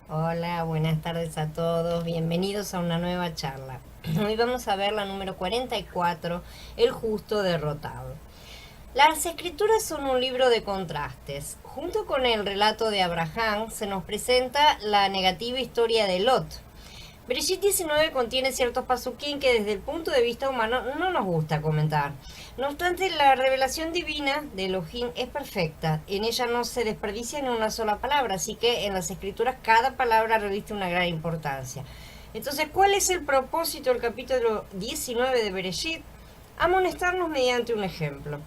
Hola, buenas tardes a todos, bienvenidos a una nueva charla. Hoy vamos a ver la número 44, El justo derrotado. Las escrituras son un libro de contrastes. Junto con el relato de Abraham se nos presenta la negativa historia de Lot. Bereshit 19 contiene ciertos pasuquín que desde el punto de vista humano no nos gusta comentar. No obstante, la revelación divina de Elohim es perfecta. En ella no se desperdicia ni una sola palabra, así que en las escrituras cada palabra reviste una gran importancia. Entonces, ¿cuál es el propósito del capítulo 19 de Bereshit? Amonestarnos mediante un ejemplo.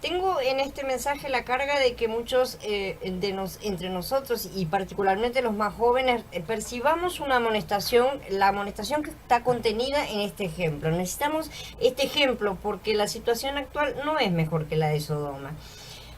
Tengo en este mensaje la carga de que muchos entre nosotros y particularmente los más jóvenes percibamos una amonestación, la amonestación que está contenida en este ejemplo. Necesitamos este ejemplo porque la situación actual no es mejor que la de Sodoma.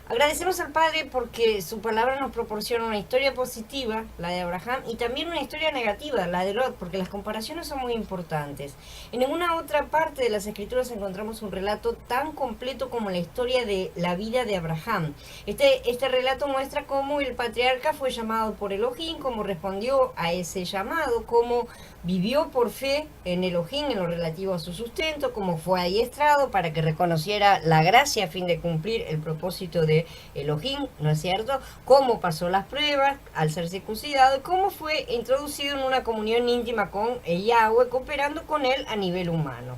Agradecemos al Padre porque su palabra nos proporciona una historia positiva, la de Abraham, y también una historia negativa, la de Lot, porque las comparaciones son muy importantes. En ninguna otra parte de las Escrituras encontramos un relato tan completo como la historia de la vida de Abraham. Este relato muestra cómo el patriarca fue llamado por Elohim, cómo respondió a ese llamado, cómo vivió por fe en Elohim en lo relativo a su sustento, cómo fue adiestrado para que reconociera la gracia a fin de cumplir el propósito de Elohim, ¿no es cierto? Cómo pasó las pruebas al ser circuncidado y cómo fue introducido en una comunión íntima con Yahweh, cooperando con él a nivel humano.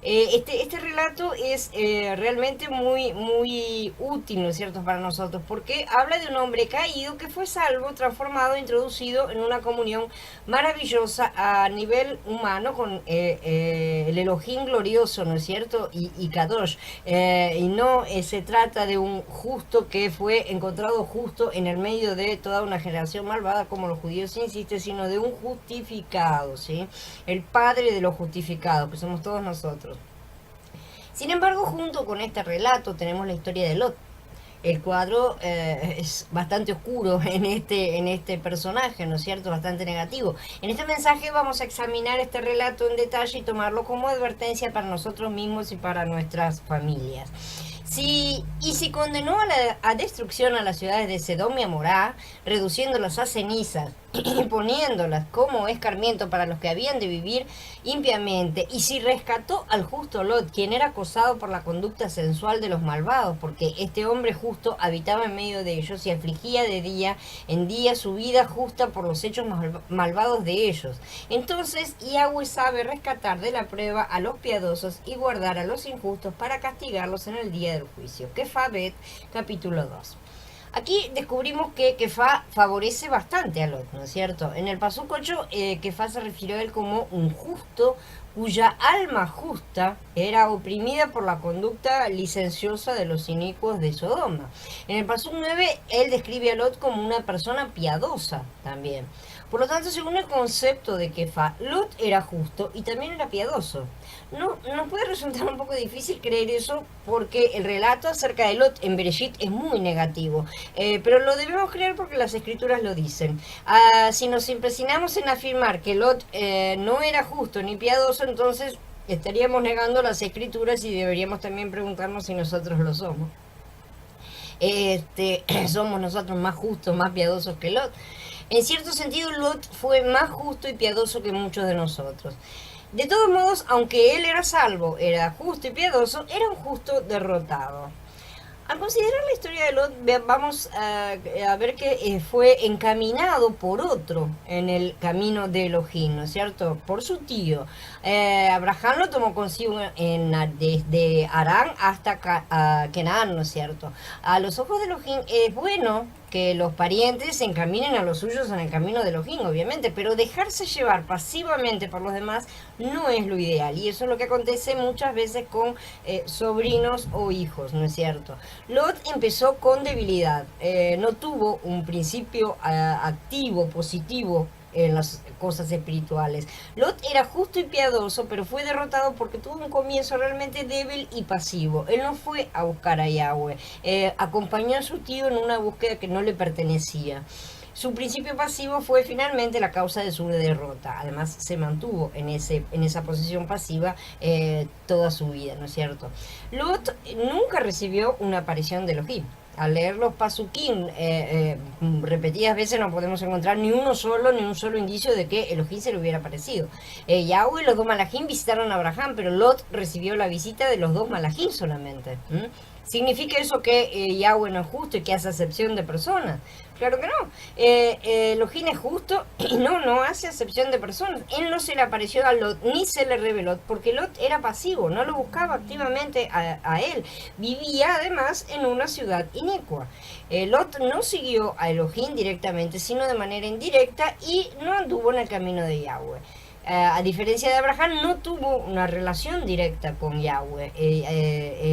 Este relato es realmente muy útil, ¿no es cierto?, para nosotros, porque habla de un hombre caído que fue salvo, transformado, introducido en una comunión maravillosa a nivel humano con el Elohim glorioso, ¿no es cierto?, y Kadosh. Y no se trata de un justo que fue encontrado justo en el medio de toda una generación malvada, como los judíos insisten, sino de un justificado, ¿sí? El padre de los justificados, que somos todos nosotros. Sin embargo, junto con este relato tenemos la historia de Lot. El cuadro es bastante oscuro en este personaje, ¿no es cierto? Bastante negativo. En este mensaje vamos a examinar este relato en detalle y tomarlo como advertencia para nosotros mismos y para nuestras familias. Si condenó a destrucción a las ciudades de Sedom y Amorá, reduciéndolas a cenizas y poniéndolas como escarmiento para los que habían de vivir impiamente, y si rescató al justo Lot, quien era acosado por la conducta sensual de los malvados, porque este hombre justo habitaba en medio de ellos y afligía de día en día su vida justa por los hechos malvados de ellos. Entonces Yahweh sabe rescatar de la prueba a los piadosos y guardar a los injustos para castigarlos en el día del juicio. Kefa Bet, capítulo 2. Aquí descubrimos que Kefa favorece bastante a Lot, ¿no es cierto? En el Pasuk 8, Kefa se refirió a él como un justo cuya alma justa era oprimida por la conducta licenciosa de los inicuos de Sodoma. En el Pasuk 9, él describe a Lot como una persona piadosa también. Por lo tanto, según el concepto de Kefa, Lot era justo y también era piadoso. No, nos puede resultar un poco difícil creer eso porque el relato acerca de Lot en Bereshit es muy negativo, pero lo debemos creer porque las escrituras lo dicen. Si nos empecinamos en afirmar que Lot no era justo ni piadoso, entonces estaríamos negando las escrituras y deberíamos también preguntarnos si nosotros lo somos. Somos nosotros más justos, más piadosos que Lot. En cierto sentido, Lot fue más justo y piadoso que muchos de nosotros. De todos modos, aunque él era salvo, era justo y piadoso, era un justo derrotado. Al considerar la historia de Lot, vamos a ver que fue encaminado por otro en el camino de Elohim, ¿no es cierto? Por su tío. Abraham lo tomó consigo desde Harán hasta Canaán, ¿no es cierto? A los ojos de Elohim es bueno que los parientes se encaminen a los suyos en el camino de Elohim, obviamente, pero dejarse llevar pasivamente por los demás no es lo ideal. Y eso es lo que acontece muchas veces con sobrinos o hijos, ¿no es cierto? Lot empezó con debilidad, no tuvo un principio activo, positivo en las cosas espirituales. Lot era justo y piadoso, pero fue derrotado porque tuvo un comienzo realmente débil y pasivo. Él no fue a buscar a Yahweh, acompañó a su tío en una búsqueda que no le pertenecía. Su principio pasivo fue finalmente la causa de su derrota. Además, se mantuvo en esa posición pasiva toda su vida, ¿no es cierto? Lot nunca recibió una aparición de Elohim. Al leer los pasuquín repetidas veces no podemos encontrar ni un solo indicio de que Elohim se le hubiera aparecido. Yahweh y los dos malajim visitaron a Abraham, pero Lot recibió la visita de los dos malajim solamente. ¿Significa eso que Yahweh no es justo y que hace acepción de personas? Claro que no. Elohim es justo y no hace acepción de personas. Él no se le apareció a Lot ni se le reveló porque Lot era pasivo, no lo buscaba activamente a él. Vivía además en una ciudad inecua. Lot no siguió a Elohim directamente, sino de manera indirecta y no anduvo en el camino de Yahweh. A diferencia de Abraham, no tuvo una relación directa con Yahweh.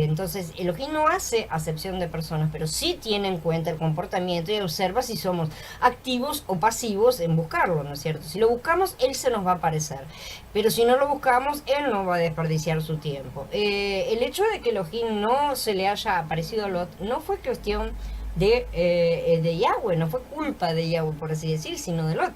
Entonces, Elohim no hace acepción de personas, pero sí tiene en cuenta el comportamiento y observa si somos activos o pasivos en buscarlo, ¿no es cierto? Si lo buscamos, Él se nos va a aparecer. Pero si no lo buscamos, Él no va a desperdiciar su tiempo. El hecho de que Elohim no se le haya aparecido a Lot no fue cuestión de Yahweh, no fue culpa de Yahweh, por así decir, sino de Lot.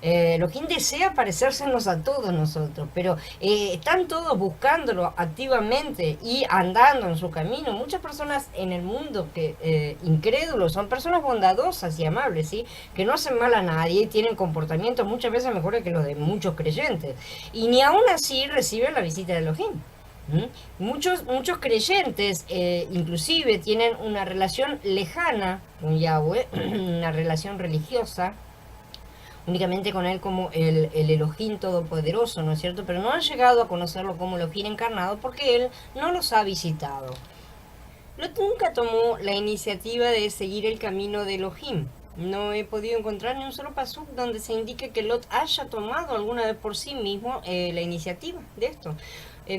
Elohim desea parecérsenos a todos nosotros, pero están todos buscándolo activamente y andando en su camino. Muchas personas en el mundo que incrédulos son personas bondadosas y amables, ¿sí? Que no hacen mal a nadie y tienen comportamientos muchas veces mejores que los de muchos creyentes. Y ni aún así reciben la visita de Elohim. Muchos creyentes inclusive tienen una relación lejana con Yahweh, una relación religiosa, únicamente con él como el Elohim todopoderoso, ¿no es cierto? Pero no han llegado a conocerlo como Elohim encarnado porque él no los ha visitado. Lot nunca tomó la iniciativa de seguir el camino de Elohim. No he podido encontrar ni un solo pasuk donde se indique que Lot haya tomado alguna vez por sí mismo la iniciativa de esto.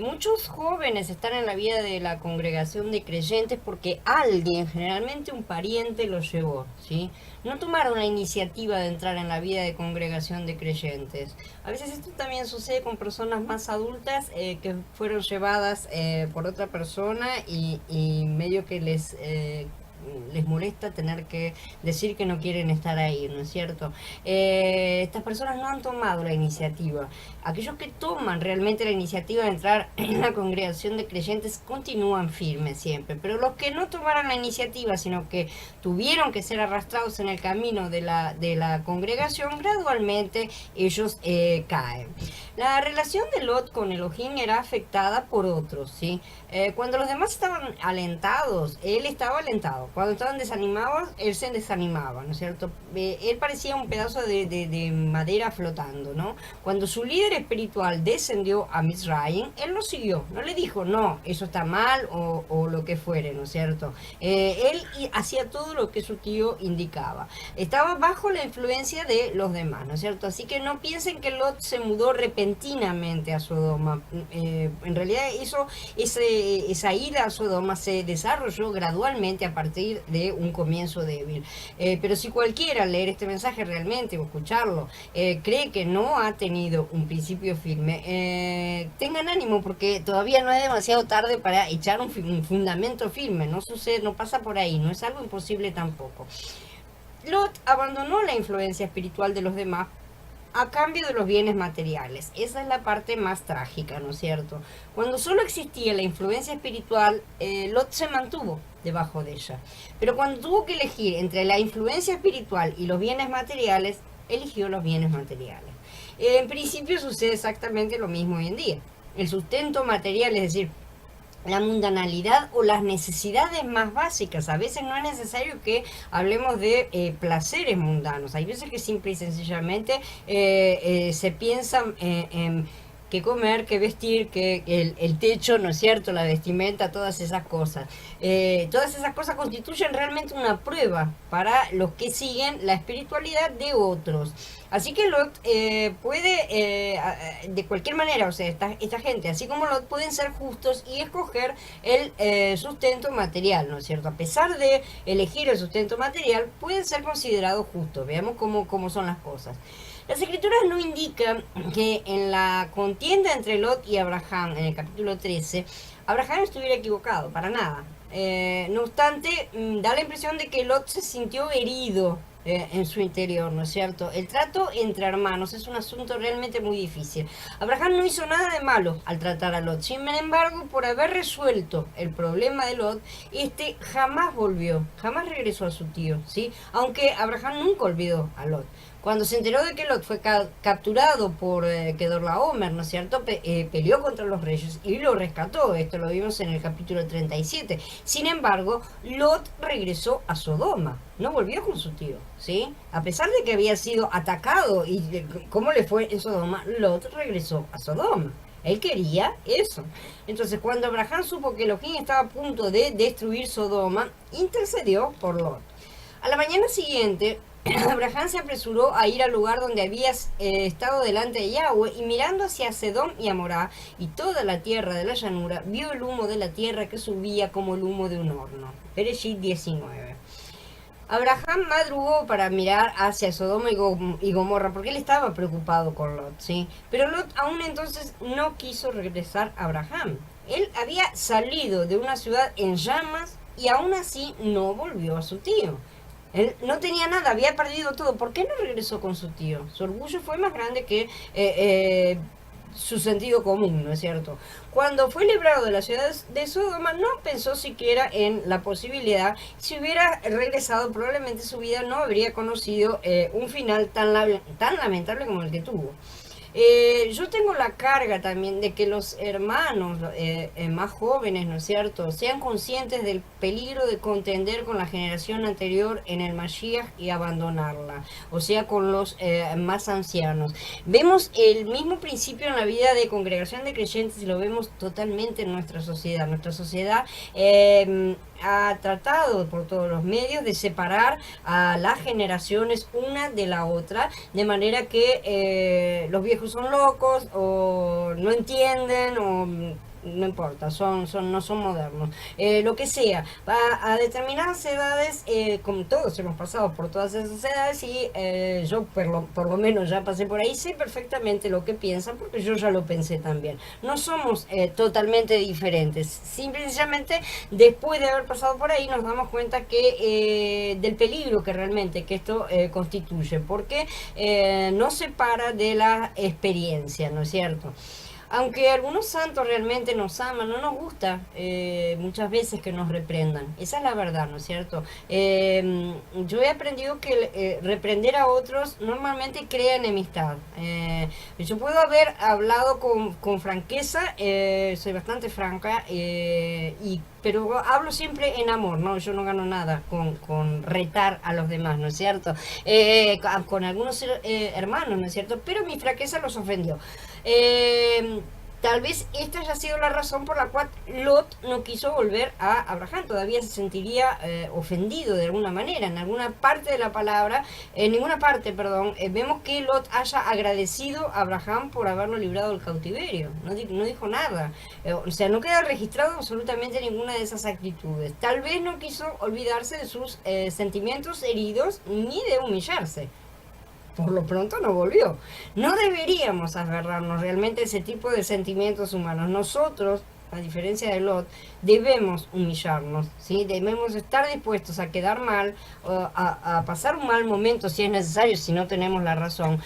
Muchos jóvenes están en la vida de la congregación de creyentes porque alguien, generalmente un pariente, los llevó, ¿sí? No tomaron la iniciativa de entrar en la vida de congregación de creyentes. A veces esto también sucede con personas más adultas que fueron llevadas por otra persona y medio que les molesta tener que decir que no quieren estar ahí, ¿no es cierto? Estas personas no han tomado la iniciativa. Aquellos que toman realmente la iniciativa de entrar en la congregación de creyentes continúan firmes siempre, pero los que no tomaron la iniciativa, sino que tuvieron que ser arrastrados en el camino de la congregación, gradualmente ellos caen. La relación de Lot con Elohim era afectada por otros, ¿sí? Cuando los demás estaban alentados, él estaba alentado. Cuando estaban desanimados, él se desanimaba, ¿no es cierto? Él parecía un pedazo de madera flotando, ¿no? Cuando su líder espiritual descendió a Mizraim, él lo siguió, no le dijo, no, eso está mal o lo que fuere, ¿no es cierto? Él hacía todo lo que su tío indicaba. Estaba bajo la influencia de los demás, ¿no es cierto? Así que no piensen que Lot se mudó repentinamente a Sodoma. En realidad esa ida a Sodoma se desarrolló gradualmente a partir de un comienzo débil. Pero si cualquiera al leer este mensaje realmente o escucharlo cree que no ha tenido un principio firme, tengan ánimo porque todavía no es demasiado tarde para echar un fundamento firme. No sucede, no pasa por ahí, no es algo imposible tampoco. Lot abandonó la influencia espiritual de los demás a cambio de los bienes materiales. Esa es la parte más trágica, ¿no es cierto? Cuando solo existía la influencia espiritual, Lot se mantuvo debajo de ella. Pero cuando tuvo que elegir entre la influencia espiritual y los bienes materiales, eligió los bienes materiales. En principio sucede exactamente lo mismo hoy en día. El sustento material, es decir, la mundanalidad o las necesidades más básicas. A veces no es necesario que hablemos de placeres mundanos. Hay veces que simple y sencillamente se piensa en qué comer, qué vestir, que el techo, ¿no es cierto?, la vestimenta, todas esas cosas. Todas esas cosas constituyen realmente una prueba para los que siguen la espiritualidad de otros. Así que Lot puede, de cualquier manera, o sea, esta gente, así como Lot, pueden ser justos y escoger el sustento material, ¿no es cierto? A pesar de elegir el sustento material, pueden ser considerados justos. Veamos cómo son las cosas. Las escrituras no indican que en la contienda entre Lot y Abraham, en el capítulo 13, Abraham estuviera equivocado, para nada. No obstante, da la impresión de que Lot se sintió herido en su interior, ¿no es cierto? El trato entre hermanos es un asunto realmente muy difícil. Abraham no hizo nada de malo al tratar a Lot. Sin embargo, por haber resuelto el problema de Lot, este jamás volvió, jamás regresó a su tío, ¿sí? Aunque Abraham nunca olvidó a Lot. Cuando se enteró de que Lot fue capturado por Kedorlaomer, ¿no es cierto? Peleó contra los reyes y lo rescató. Esto lo vimos en el capítulo 37. Sin embargo, Lot regresó a Sodoma. No volvió con su tío, ¿sí? A pesar de que había sido atacado y cómo le fue en Sodoma, Lot regresó a Sodoma. Él quería eso. Entonces, cuando Abraham supo que Elohim estaba a punto de destruir Sodoma, intercedió por Lot. A la mañana siguiente, Abraham se apresuró a ir al lugar donde había estado delante de Yahweh y mirando hacia Sedom y Amorá y toda la tierra de la llanura, vio el humo de la tierra que subía como el humo de un horno. Bereshit 19. Abraham madrugó para mirar hacia Sodoma y Gomorra porque él estaba preocupado con Lot, ¿sí? Pero Lot aún entonces no quiso regresar a Abraham. Él había salido de una ciudad en llamas y aún así no volvió a su tío. Él no tenía nada, había perdido todo. ¿Por qué no regresó con su tío? Su orgullo fue más grande que su sentido común, ¿no es cierto? Cuando fue librado de la ciudad de Sodoma, no pensó siquiera en la posibilidad. Si hubiera regresado, probablemente su vida no habría conocido un final tan lamentable como el que tuvo. Yo tengo la carga también de que los hermanos más jóvenes, ¿no es cierto?, sean conscientes del peligro de contender con la generación anterior en el Mashiach y abandonarla, o sea, con los más ancianos. Vemos el mismo principio en la vida de congregación de creyentes y lo vemos totalmente en nuestra sociedad. Nuestra sociedad ha tratado por todos los medios de separar a las generaciones una de la otra, de manera que los viejos son locos o no entienden o no importa, no son modernos, lo que sea, a determinadas edades, como todos hemos pasado por todas esas edades y yo por lo menos ya pasé por ahí, sé perfectamente lo que piensan porque yo ya lo pensé también. No somos totalmente diferentes, simplemente después de haber pasado por ahí nos damos cuenta que del peligro que realmente que esto constituye, porque no se para de la experiencia, ¿no es cierto? Aunque algunos santos realmente nos aman, no nos gusta muchas veces que nos reprendan. Esa es la verdad, ¿no es cierto? Yo he aprendido que reprender a otros normalmente crea enemistad. Yo puedo haber hablado con franqueza, soy bastante franca, pero hablo siempre en amor, ¿no? Yo no gano nada con retar a los demás, ¿no es cierto? Con algunos hermanos, ¿no es cierto? Pero mi franqueza los ofendió. Tal vez esta haya sido la razón por la cual Lot no quiso volver a Abraham. Todavía se sentiría ofendido de alguna manera. En alguna parte de la palabra, en ninguna parte, perdón, vemos que Lot haya agradecido a Abraham por haberlo librado del cautiverio. No dijo nada. O sea, no queda registrado absolutamente ninguna de esas actitudes. Tal vez no quiso olvidarse de sus sentimientos heridos ni de humillarse. Por lo pronto no volvió. No deberíamos agarrarnos realmente ese tipo de sentimientos humanos. Nosotros, a diferencia de Lot, debemos humillarnos, ¿sí? Debemos estar dispuestos a quedar mal, a pasar un mal momento si es necesario, si no tenemos la razón,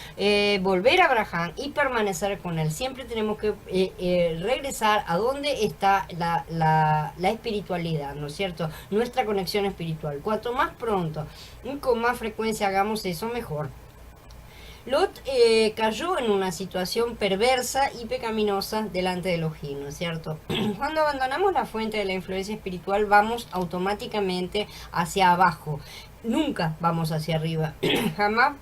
volver a Abraham y permanecer con él. Siempre tenemos que regresar a donde está la espiritualidad, ¿no es cierto? Nuestra conexión espiritual. Cuanto más pronto y con más frecuencia hagamos eso, mejor. Lot cayó en una situación perversa y pecaminosa delante de Elohim, ¿no es cierto? Cuando abandonamos la fuente de la influencia espiritual, vamos automáticamente hacia abajo. Nunca vamos hacia arriba. Jamás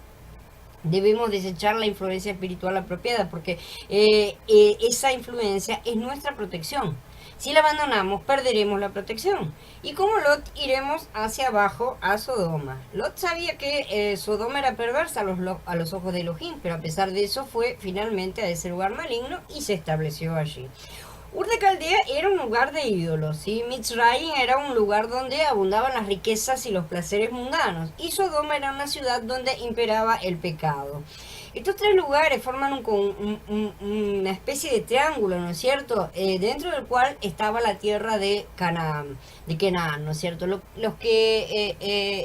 debemos desechar la influencia espiritual apropiada porque esa influencia es nuestra protección. Si la abandonamos, perderemos la protección. Y como Lot, iremos hacia abajo a Sodoma. Lot sabía que Sodoma era perversa a los ojos de Elohim, pero a pesar de eso fue finalmente a ese lugar maligno y se estableció allí. Ur de Caldea era un lugar de ídolos, ¿sí? Mitzrayim era un lugar donde abundaban las riquezas y los placeres mundanos, y Sodoma era una ciudad donde imperaba el pecado. Estos tres lugares forman una especie de triángulo, ¿no es cierto? Dentro del cual estaba la tierra de Canaán, ¿no es cierto? Los que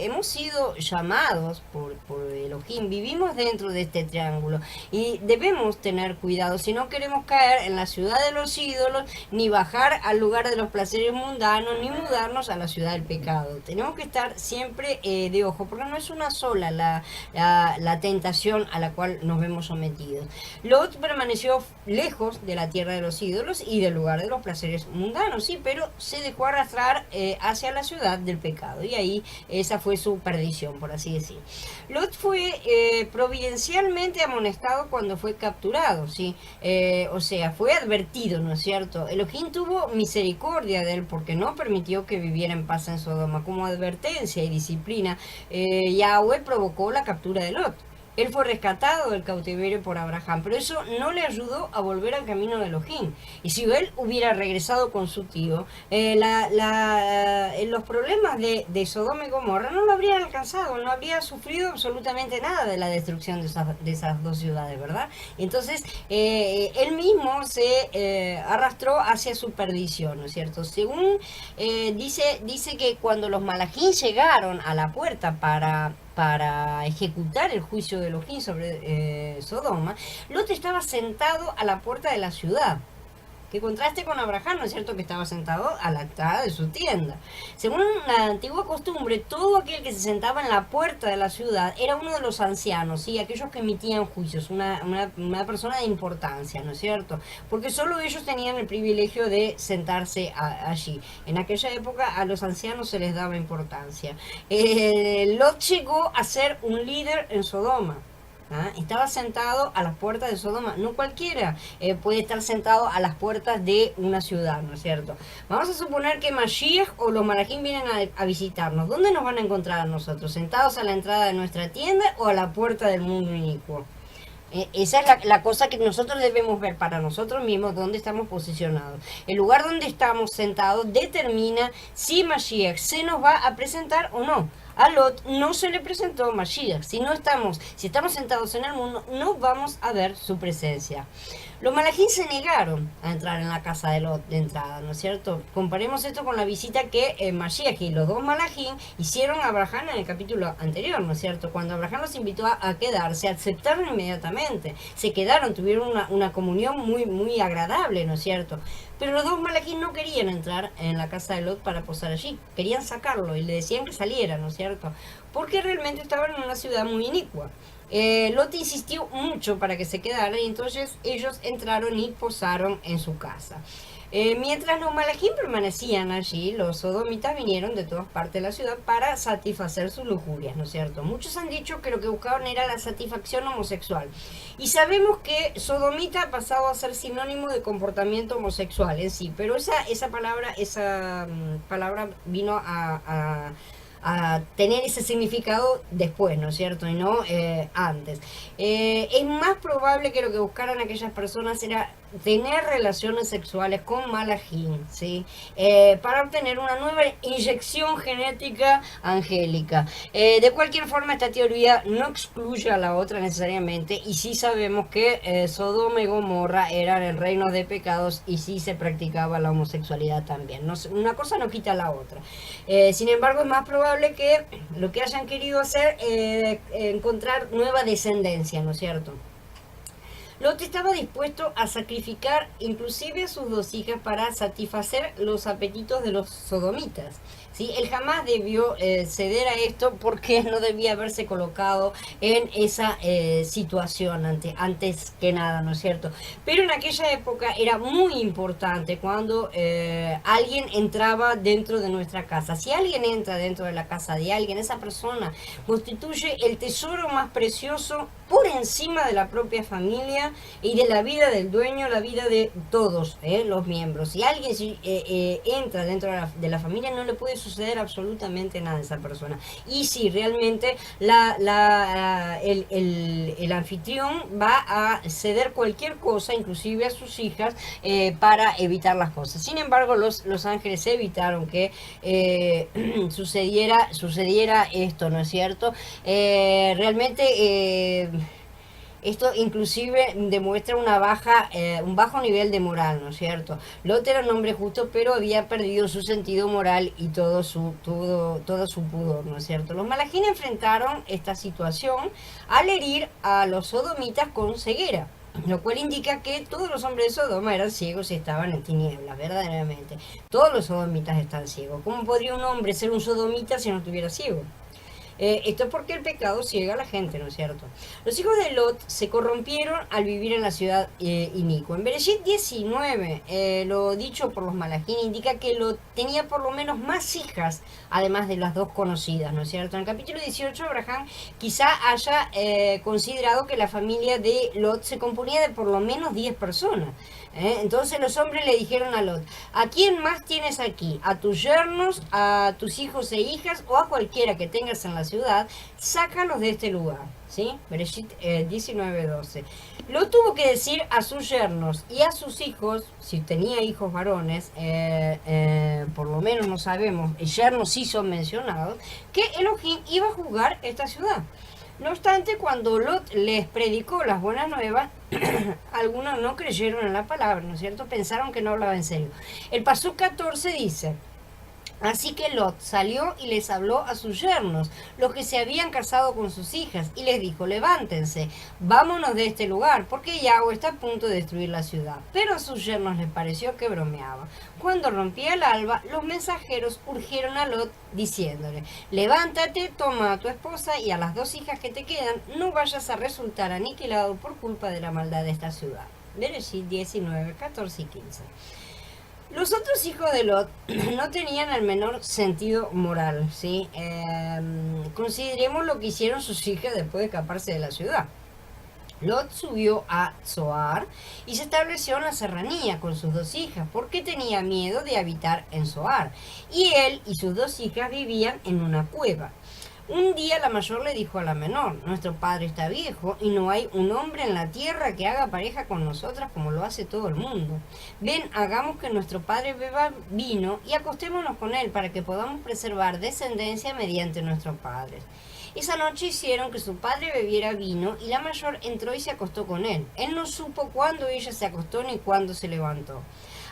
hemos sido llamados por Elohim, vivimos dentro de este triángulo y debemos tener cuidado si no queremos caer en la ciudad de los ídolos, ni bajar al lugar de los placeres mundanos, ni mudarnos a la ciudad del pecado. Tenemos que estar siempre de ojo, porque no es una sola la tentación a la cual nos vemos sometidos. Lot permaneció lejos de la tierra de los ídolos y del lugar de los placeres mundanos, sí, pero se dejó arrastrar hacia la ciudad del pecado, y ahí esa fue su perdición, por así decir. Lot fue providencialmente amonestado cuando fue capturado, ¿sí? O sea, fue advertido, ¿no es cierto? Elohim tuvo misericordia de él porque no permitió que viviera en paz en Sodoma. Como advertencia y disciplina, Yahweh provocó la captura de Lot. Él fue rescatado del cautiverio por Abraham, pero eso no le ayudó a volver al camino de Elohim. Y si él hubiera regresado con su tío, los problemas de Sodoma y Gomorra no lo habrían alcanzado, no habría sufrido absolutamente nada de la destrucción de esas dos ciudades, ¿verdad? Entonces, él mismo se arrastró hacia su perdición, ¿no es cierto? Según dice que cuando los malajín llegaron a la puerta para ejecutar el juicio de Elohim sobre Sodoma, Lot estaba sentado a la puerta de la ciudad. Que contraste con Abraham, ¿no es cierto?, que estaba sentado a la entrada de su tienda. Según la antigua costumbre, todo aquel que se sentaba en la puerta de la ciudad era uno de los ancianos, ¿sí? Aquellos que emitían juicios, una persona de importancia, ¿no es cierto? Porque solo ellos tenían el privilegio de sentarse allí. En aquella época a los ancianos se les daba importancia. Lot llegó a ser un líder en Sodoma. Estaba sentado a las puertas de Sodoma. No cualquiera puede estar sentado a las puertas de una ciudad, ¿no es cierto? Vamos a suponer que Mashiach o los malajim vienen a visitarnos. ¿Dónde nos van a encontrar a nosotros? ¿Sentados a la entrada de nuestra tienda o a la puerta del mundo inicuo? Esa es la cosa que nosotros debemos ver para nosotros mismos, dónde estamos posicionados. El lugar donde estamos sentados determina si Mashiach se nos va a presentar o no. A Lot no se le presentó Mashiach. Si estamos sentados en el mundo, no vamos a ver su presencia. Los malajín se negaron a entrar en la casa de Lot de entrada, ¿no es cierto? Comparemos esto con la visita que Mashiach y los dos malajín hicieron a Abraham en el capítulo anterior, ¿no es cierto? Cuando Abraham los invitó a quedarse, aceptaron inmediatamente. Se quedaron, tuvieron una comunión muy, muy agradable, ¿no es cierto? Pero los dos malajín no querían entrar en la casa de Lot para posar allí. Querían sacarlo y le decían que saliera, ¿no es cierto? Porque realmente estaban en una ciudad muy inicua. Lot insistió mucho para que se quedara y entonces ellos entraron y posaron en su casa. Mientras los malajín permanecían allí, los sodomitas vinieron de todas partes de la ciudad para satisfacer sus lujurias, ¿no es cierto? Muchos han dicho que lo que buscaban era la satisfacción homosexual. Y sabemos que sodomita ha pasado a ser sinónimo de comportamiento homosexual en sí, pero esa palabra vino a tener ese significado después, ¿no es cierto? Y no antes. Es más probable que lo que buscaran aquellas personas era tener relaciones sexuales con malajín, ¿sí? Para obtener una nueva inyección genética angélica. De cualquier forma, esta teoría no excluye a la otra necesariamente, y sí sabemos que Sodoma y Gomorra eran el reino de pecados y sí se practicaba la homosexualidad también. No, una cosa no quita la otra. Sin embargo, es más probable que lo que hayan querido hacer encontrar nueva descendencia, ¿no es cierto? Lot estaba dispuesto a sacrificar inclusive a sus dos hijas para satisfacer los apetitos de los sodomitas. ¿Sí? Él jamás debió ceder a esto porque no debía haberse colocado en esa situación antes que nada, ¿no es cierto? Pero en aquella época era muy importante cuando alguien entraba dentro de nuestra casa. Si alguien entra dentro de la casa de alguien, esa persona constituye el tesoro más precioso por encima de la propia familia y de la vida del dueño, la vida de todos los miembros. Si alguien entra dentro de la familia, no le puede suceder absolutamente nada a esa persona. Y si realmente el anfitrión va a ceder cualquier cosa, inclusive a sus hijas, para evitar las cosas. Sin embargo, los ángeles evitaron que sucediera esto, ¿no es cierto? Realmente Esto inclusive demuestra un bajo nivel de moral, ¿no es cierto? Lot era un hombre justo, pero había perdido su sentido moral y todo su pudor, ¿no es cierto? Los malajim enfrentaron esta situación al herir a los sodomitas con ceguera, lo cual indica que todos los hombres de Sodoma eran ciegos y estaban en tinieblas, verdaderamente. Todos los sodomitas están ciegos. ¿Cómo podría un hombre ser un sodomita si no estuviera ciego? Esto es porque el pecado ciega a la gente, ¿no es cierto? Los hijos de Lot se corrompieron al vivir en la ciudad inicua. En Bereshit 19, lo dicho por los malajim indica que Lot tenía por lo menos más hijas, además de las dos conocidas, ¿no es cierto? En el capítulo 18, Abraham quizá haya considerado que la familia de Lot se componía de por lo menos 10 personas. Entonces los hombres le dijeron a Lot: ¿a quién más tienes aquí? ¿A tus yernos, a tus hijos e hijas o a cualquiera que tengas en la ciudad? Sácalos de este lugar. ¿Sí? Bereshit 19:12. Lot tuvo que decir a sus yernos y a sus hijos, si tenía hijos varones, por lo menos no sabemos, yernos sí son mencionados, que Elohim iba a juzgar esta ciudad. No obstante, cuando Lot les predicó las buenas nuevas, algunos no creyeron en la palabra, ¿no es cierto? Pensaron que no hablaba en serio. El Pasuk 14 dice: así que Lot salió y les habló a sus yernos, los que se habían casado con sus hijas, y les dijo: levántense, vámonos de este lugar, porque Yahweh está a punto de destruir la ciudad. Pero a sus yernos les pareció que bromeaba. Cuando rompía el alba, los mensajeros urgieron a Lot, diciéndole: levántate, toma a tu esposa y a las dos hijas que te quedan, no vayas a resultar aniquilado por culpa de la maldad de esta ciudad. Bereshit 19, 14 y 15. Los otros hijos de Lot no tenían el menor sentido moral, ¿sí? Consideremos lo que hicieron sus hijas después de escaparse de la ciudad. Lot subió a Zoar y se estableció en la serranía con sus dos hijas porque tenía miedo de habitar en Zoar. Y él y sus dos hijas vivían en una cueva. Un día la mayor le dijo a la menor: nuestro padre está viejo y no hay un hombre en la tierra que haga pareja con nosotras como lo hace todo el mundo. Ven, hagamos que nuestro padre beba vino y acostémonos con él para que podamos preservar descendencia mediante nuestro padre. Esa noche hicieron que su padre bebiera vino y la mayor entró y se acostó con él. Él no supo cuándo ella se acostó ni cuándo se levantó.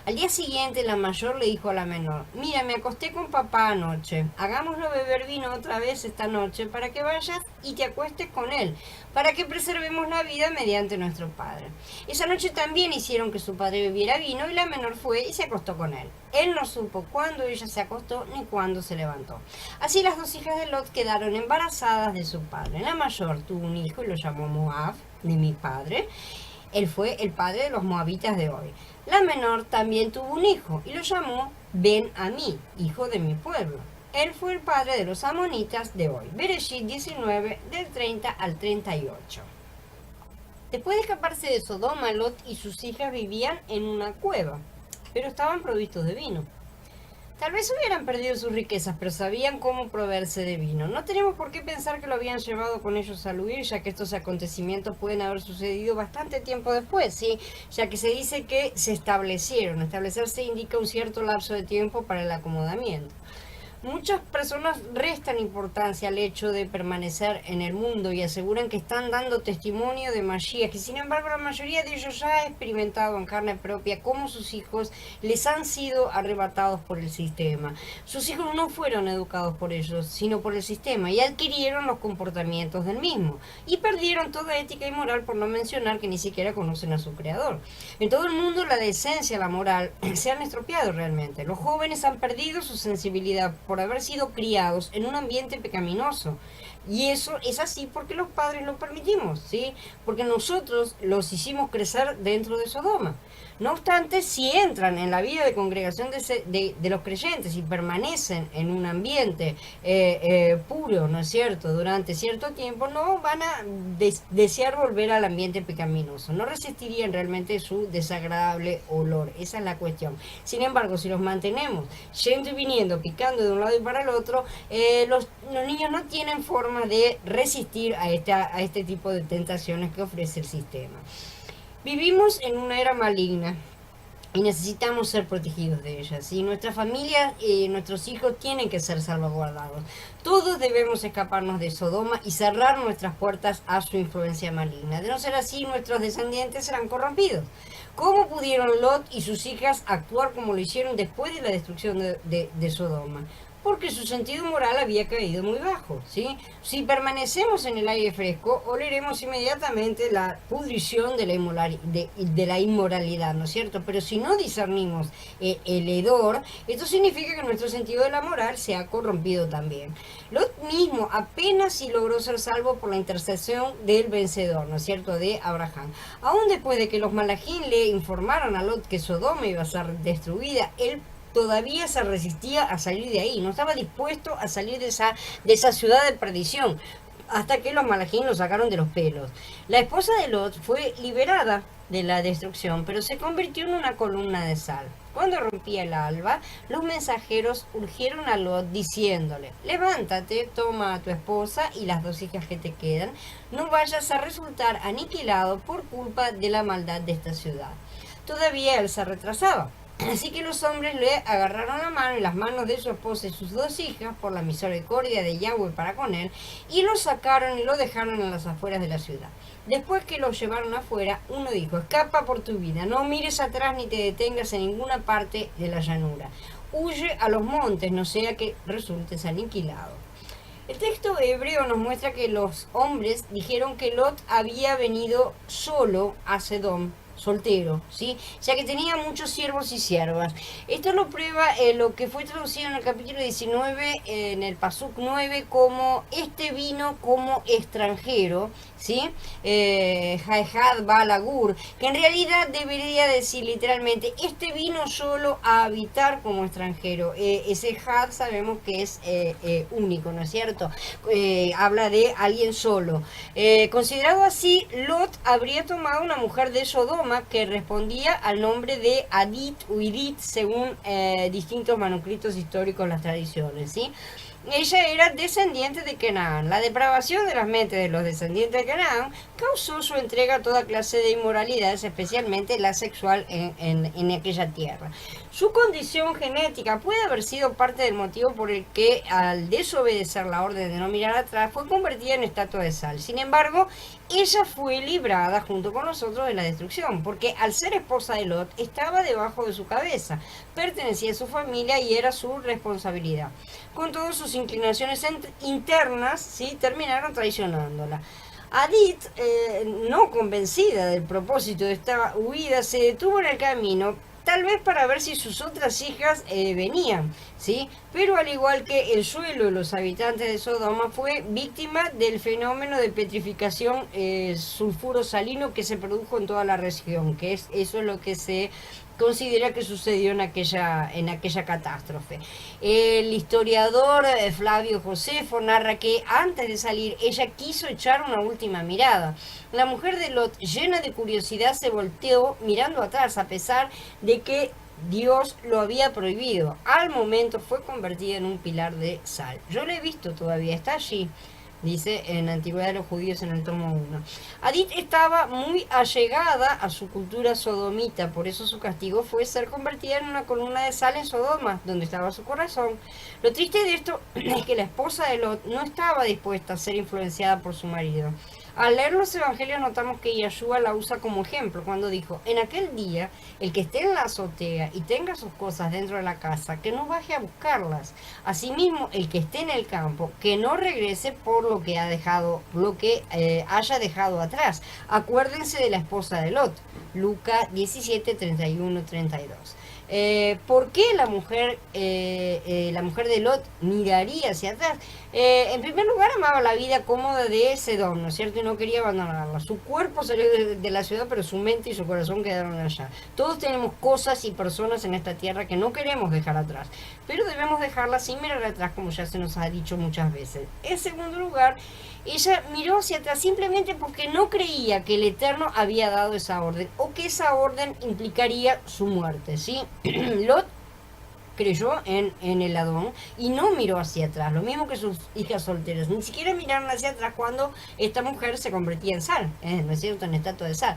Al día siguiente la mayor le dijo a la menor: mira, me acosté con papá anoche, hagámoslo beber vino otra vez esta noche para que vayas y te acuestes con él, para que preservemos la vida mediante nuestro padre. Esa noche también hicieron que su padre bebiera vino y la menor fue y se acostó con él. Él no supo cuándo ella se acostó ni cuándo se levantó. Así las dos hijas de Lot quedaron embarazadas de su padre. La mayor tuvo un hijo y lo llamó Moab, de mi padre. Él fue el padre de los moabitas de hoy. La menor también tuvo un hijo y lo llamó Ben-Amí, hijo de mi pueblo. Él fue el padre de los amonitas de hoy. Bereshit 19, del 30 al 38. Después de escaparse de Sodoma, Lot y sus hijas vivían en una cueva, pero estaban provistos de vino. Tal vez hubieran perdido sus riquezas, pero sabían cómo proveerse de vino. No tenemos por qué pensar que lo habían llevado con ellos al huir, ya que estos acontecimientos pueden haber sucedido bastante tiempo después, ¿sí? Ya que se dice que se establecieron. Establecerse indica un cierto lapso de tiempo para el acomodamiento. Muchas personas restan importancia al hecho de permanecer en el mundo y aseguran que están dando testimonio de Mashiach, y sin embargo la mayoría de ellos ya ha experimentado en carne propia cómo sus hijos les han sido arrebatados por el sistema. Sus hijos no fueron educados por ellos, sino por el sistema, y adquirieron los comportamientos del mismo, y perdieron toda ética y moral, por no mencionar que ni siquiera conocen a su creador. En todo el mundo la decencia, la moral, se han estropeado realmente. Los jóvenes han perdido su sensibilidad por haber sido criados en un ambiente pecaminoso. Y eso es así porque los padres lo permitimos, ¿sí? Porque nosotros los hicimos crecer dentro de Sodoma. No obstante, si entran en la vida de congregación de los creyentes y permanecen en un ambiente puro, ¿no es cierto?, durante cierto tiempo, no van a desear volver al ambiente pecaminoso. No resistirían realmente su desagradable olor. Esa es la cuestión. Sin embargo, si los mantenemos yendo y viniendo, picando de un lado y para el otro, los niños no tienen forma de resistir a este tipo de tentaciones que ofrece el sistema. Vivimos en una era maligna y necesitamos ser protegidos de ellas. ¿Sí? Nuestra familia y nuestros hijos tienen que ser salvaguardados. Todos debemos escaparnos de Sodoma y cerrar nuestras puertas a su influencia maligna. De no ser así, nuestros descendientes serán corrompidos. ¿Cómo pudieron Lot y sus hijas actuar como lo hicieron después de la destrucción de Sodoma? Porque su sentido moral había caído muy bajo, ¿sí? Si permanecemos en el aire fresco, oleremos inmediatamente la pudrición de la inmoralidad, ¿no es cierto? Pero si no discernimos el hedor, esto significa que nuestro sentido de la moral se ha corrompido también. Lot mismo apenas si logró ser salvo por la intercesión del vencedor, ¿no es cierto?, de Abraham. Aún después de que los malajim le informaron a Lot que Sodoma iba a ser destruida, él todavía se resistía a salir de ahí, no estaba dispuesto a salir de esa ciudad de perdición, hasta que los malajim lo sacaron de los pelos. La esposa de Lot fue liberada de la destrucción, pero se convirtió en una columna de sal. Cuando rompía el alba, los mensajeros urgieron a Lot diciéndole: levántate, toma a tu esposa y las 2 hijas que te quedan, no vayas a resultar aniquilado por culpa de la maldad de esta ciudad. Todavía él se retrasaba. Así que los hombres le agarraron la mano y las manos de su esposa y sus 2 hijas por la misericordia de Yahweh para con él, y lo sacaron y lo dejaron en las afueras de la ciudad. Después que lo llevaron afuera, uno dijo: escapa por tu vida, no mires atrás ni te detengas en ninguna parte de la llanura. Huye a los montes, no sea que resultes aniquilado. El texto hebreo nos muestra que los hombres dijeron que Lot había venido solo a Sedom, soltero, ¿sí? Ya que tenía muchos siervos y siervas. Esto lo prueba lo que fue traducido en el capítulo 19, en el Pasuk 9, como este vino como extranjero, ¿sí? Jaehad Balagur, que en realidad debería decir literalmente: este vino solo a habitar como extranjero. Ese Had sabemos que es único, ¿no es cierto? Habla de alguien solo. Considerado así, Lot habría tomado una mujer de Sodoma que respondía al nombre de Adit o Idit, según distintos manuscritos históricos, las tradiciones, ¿sí? Ella era descendiente de Canaán. La depravación de las mentes de los descendientes de Canaán causó su entrega a toda clase de inmoralidades, especialmente la sexual en aquella tierra. Su condición genética puede haber sido parte del motivo por el que, al desobedecer la orden de no mirar atrás, fue convertida en estatua de sal. Sin embargo, ella fue librada junto con nosotros de la destrucción, porque al ser esposa de Lot, estaba debajo de su cabeza, pertenecía a su familia y era su responsabilidad. Con todas sus inclinaciones internas, ¿sí?, terminaron traicionándola. Adit, no convencida del propósito de esta huida, se detuvo en el camino, tal vez para ver si sus otras hijas venían, ¿sí? Pero al igual que el suelo de los habitantes de Sodoma, fue víctima del fenómeno de petrificación sulfuro salino que se produjo en toda la región, que eso es lo que se considera que sucedió en aquella catástrofe. El historiador Flavio Josefo narra que antes de salir ella quiso echar una última mirada. La mujer de Lot, llena de curiosidad, se volteó mirando atrás, a pesar de que Dios lo había prohibido. Al momento fue convertida en un pilar de sal. Yo lo he visto todavía, está allí, dice en Antigüedad de los Judíos, en el tomo 1. Adit estaba muy allegada a su cultura sodomita, por eso su castigo fue ser convertida en una columna de sal en Sodoma, donde estaba su corazón. Lo triste de esto es que la esposa de Lot no estaba dispuesta a ser influenciada por su marido. Al leer los evangelios notamos que Yeshua la usa como ejemplo cuando dijo: en aquel día, el que esté en la azotea y tenga sus cosas dentro de la casa, que no baje a buscarlas. Asimismo, el que esté en el campo, que no regrese por lo que haya dejado atrás. Acuérdense de la esposa de Lot. Lucas 17, 31, 32. ¿Por qué la mujer de Lot miraría hacia atrás? En primer lugar, amaba la vida cómoda de Sedom, ¿no es cierto? Y no quería abandonarla. Su cuerpo salió de la ciudad, pero su mente y su corazón quedaron allá. Todos tenemos cosas y personas en esta tierra que no queremos dejar atrás, pero debemos dejarlas sin mirar atrás, como ya se nos ha dicho muchas veces. En segundo lugar, ella miró hacia atrás simplemente porque no creía que el Eterno había dado esa orden, o que esa orden implicaría su muerte, ¿sí? Lot creyó en el Adón y no miró hacia atrás, lo mismo que sus hijas solteras, ni siquiera miraron hacia atrás cuando esta mujer se convertía en sal, ¿no es cierto?, en estatua de sal.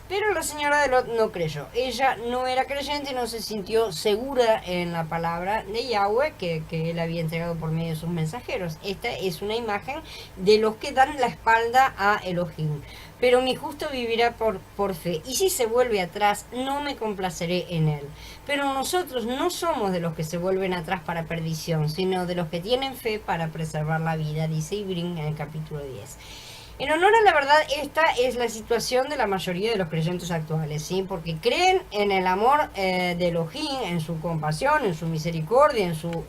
Pero la señora de Lot no creyó. Ella no era creyente y no se sintió segura en la palabra de Yahweh que él había entregado por medio de sus mensajeros. Esta es una imagen de los que dan la espalda a Elohim. Pero mi justo vivirá por fe, y si se vuelve atrás, no me complaceré en él. Pero nosotros no somos de los que se vuelven atrás para perdición, sino de los que tienen fe para preservar la vida, dice Ibrim en el capítulo 10. En honor a la verdad, esta es la situación de la mayoría de los creyentes actuales, ¿sí? Porque creen en el amor de Elohim, en su compasión, en su misericordia, en su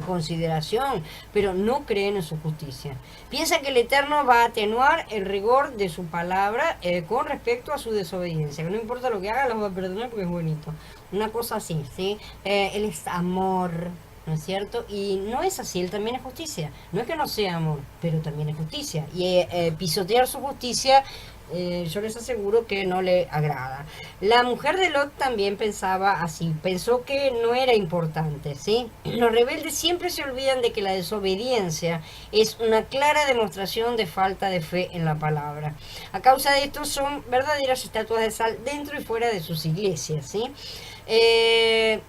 consideración, pero no creen en su justicia. Piensan que el Eterno va a atenuar el rigor de su palabra con respecto a su desobediencia, que no importa lo que haga, los va a perdonar porque es bonito. Una cosa así, ¿sí? Él es amor, ¿no es cierto? Y no es así, él también es justicia. No es que no sea amor, pero también es justicia. Y pisotear su justicia, yo les aseguro que no le agrada. La mujer de Lot también pensaba así, pensó que no era importante, ¿sí? Los rebeldes siempre se olvidan de que la desobediencia es una clara demostración de falta de fe en la palabra. A causa de esto son verdaderas estatuas de sal dentro y fuera de sus iglesias, ¿sí?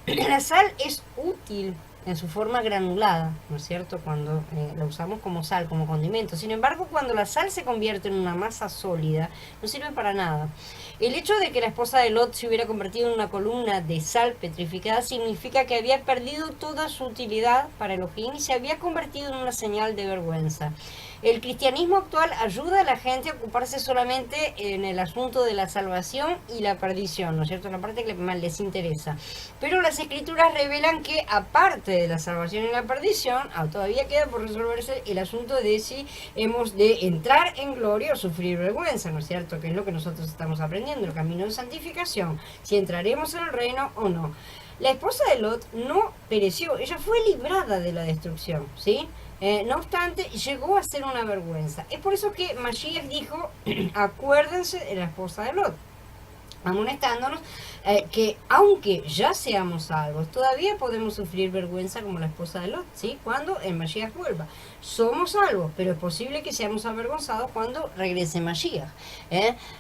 La sal es útil en su forma granulada, ¿no es cierto? Cuando la usamos como sal, como condimento. Sin embargo, cuando la sal se convierte en una masa sólida, no sirve para nada. El hecho de que la esposa de Lot se hubiera convertido en una columna de sal petrificada significa que había perdido toda su utilidad para Elohim y se había convertido en una señal de vergüenza. El cristianismo actual ayuda a la gente a ocuparse solamente en el asunto de la salvación y la perdición, ¿no es cierto? La parte que más les interesa. Pero las escrituras revelan que aparte de la salvación y la perdición, todavía queda por resolverse el asunto de si hemos de entrar en gloria o sufrir vergüenza, ¿no es cierto? Que es lo que nosotros estamos aprendiendo, el camino de santificación, si entraremos en el reino o no. La esposa de Lot no pereció, ella fue librada de la destrucción, ¿sí? No obstante, llegó a ser una vergüenza. Es por eso que Mashiach dijo, acuérdense de la esposa de Lot, amonestándonos que aunque ya seamos salvos, todavía podemos sufrir vergüenza como la esposa de Lot, ¿sí? Cuando el Mashiach vuelva. Somos salvos, pero es posible que seamos avergonzados cuando regrese Mashiach.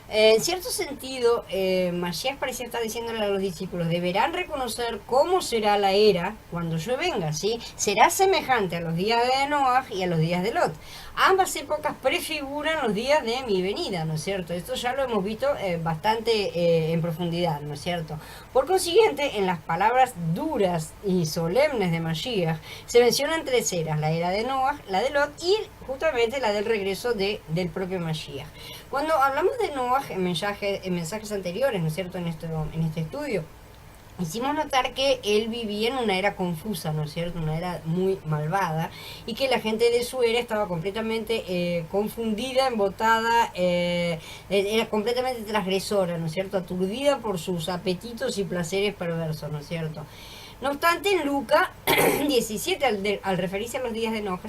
En cierto sentido, Mashiach parecía estar diciéndole a los discípulos, deberán reconocer cómo será la era cuando yo venga, ¿sí? Será semejante a los días de Noaj y a los días de Lot. Ambas épocas prefiguran los días de mi venida, ¿no es cierto? Esto ya lo hemos visto bastante en profundidad, ¿no es cierto? Por consiguiente, en las palabras duras y solemnes de Mashiach se mencionan tres eras, la era de Noaj, la de Lot y justamente la del regreso del propio Mashiach. Cuando hablamos de Noaj en mensajes anteriores, ¿no es cierto?, en este estudio, hicimos notar que él vivía en una era confusa, ¿no es cierto? Una era muy malvada y que la gente de su era estaba completamente confundida, embotada, era completamente transgresora, ¿no es cierto? Aturdida por sus apetitos y placeres perversos, ¿no es cierto? No obstante, en Lucas 17, al referirse a los días de Noaj,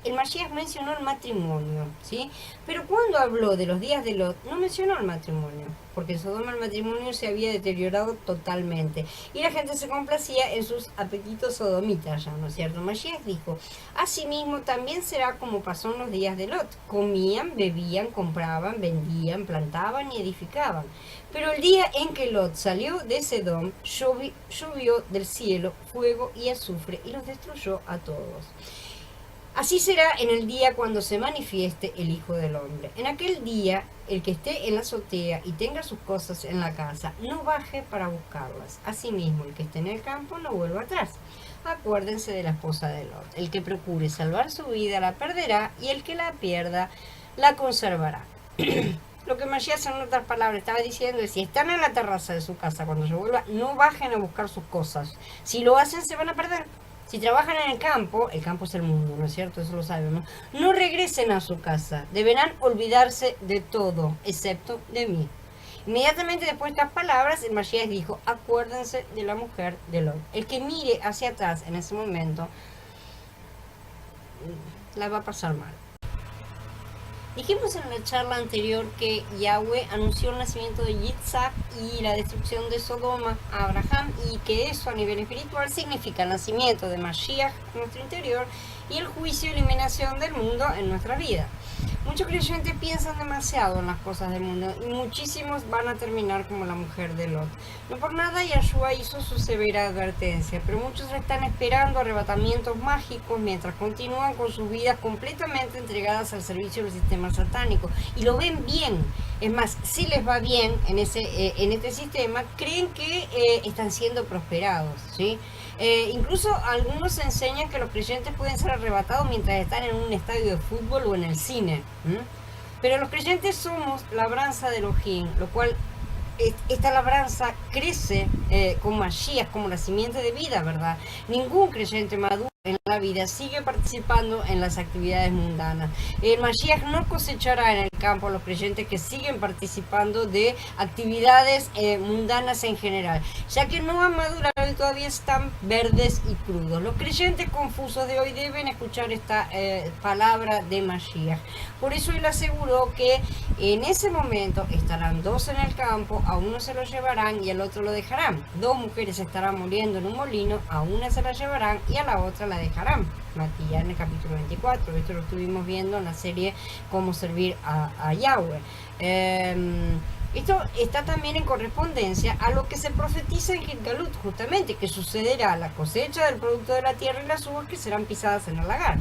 el Mashiach mencionó el matrimonio, ¿sí? Pero cuando habló de los días de Lot, no mencionó el matrimonio, porque en Sodoma el matrimonio se había deteriorado totalmente, y la gente se complacía en sus apetitos sodomitas ya, ¿no es cierto? Mashiach dijo, asimismo también será como pasó en los días de Lot, comían, bebían, compraban, vendían, plantaban y edificaban. Pero el día en que Lot salió de Sedom, llovió del cielo fuego y azufre y los destruyó a todos. Así será en el día cuando se manifieste el Hijo del Hombre. En aquel día, el que esté en la azotea y tenga sus cosas en la casa, no baje para buscarlas. Asimismo, el que esté en el campo no vuelva atrás. Acuérdense de la esposa de Lot. El que procure salvar su vida la perderá y el que la pierda la conservará. Lo que Mashiach, en otras palabras, estaba diciendo es, si están en la terraza de su casa cuando yo vuelva, no bajen a buscar sus cosas. Si lo hacen, se van a perder. Si trabajan en el campo es el mundo, ¿no es cierto? Eso lo sabemos. No regresen a su casa. Deberán olvidarse de todo, excepto de mí. Inmediatamente después de estas palabras, el Mashiach dijo, acuérdense de la mujer de Lot. El que mire hacia atrás en ese momento, la va a pasar mal. Dijimos en la charla anterior que Yahweh anunció el nacimiento de Yitzhak y la destrucción de Sodoma a Abraham, y que eso a nivel espiritual significa el nacimiento de Mashiach en nuestro interior y el juicio y eliminación del mundo en nuestra vida. Muchos creyentes piensan demasiado en las cosas del mundo y muchísimos van a terminar como la mujer de Lot. No por nada Yahshua hizo su severa advertencia, pero muchos están esperando arrebatamientos mágicos mientras continúan con sus vidas completamente entregadas al servicio del sistema satánico. Y lo ven bien. Es más, si les va bien en este sistema, creen que están siendo prosperados, ¿sí? Incluso algunos enseñan que los creyentes pueden ser arrebatados mientras están en un estadio de fútbol o en el cine. Pero los creyentes somos labranza de Elohim, lo cual esta labranza crece como Mashiach, como la simiente de vida, ¿verdad? Ningún creyente maduro en la vida sigue participando en las actividades mundanas. El Mashiach no cosechará en el campo a los creyentes que siguen participando de actividades mundanas en general, ya que no han madurado y todavía están verdes y crudos. Los creyentes confusos de hoy deben escuchar esta palabra de Mashiach. Por eso él aseguró que en ese momento estarán dos en el campo, a uno se lo llevarán y al otro lo dejarán. Dos mujeres estarán muriendo en un molino, a una se la llevarán y a la otra la dejarán. Matías en el capítulo 24. Esto lo estuvimos viendo en la serie Cómo servir a Yahweh. Esto está también en correspondencia a lo que se profetiza en Gilgalut, justamente, que sucederá la cosecha del producto de la tierra y las uvas que serán pisadas en el lagar.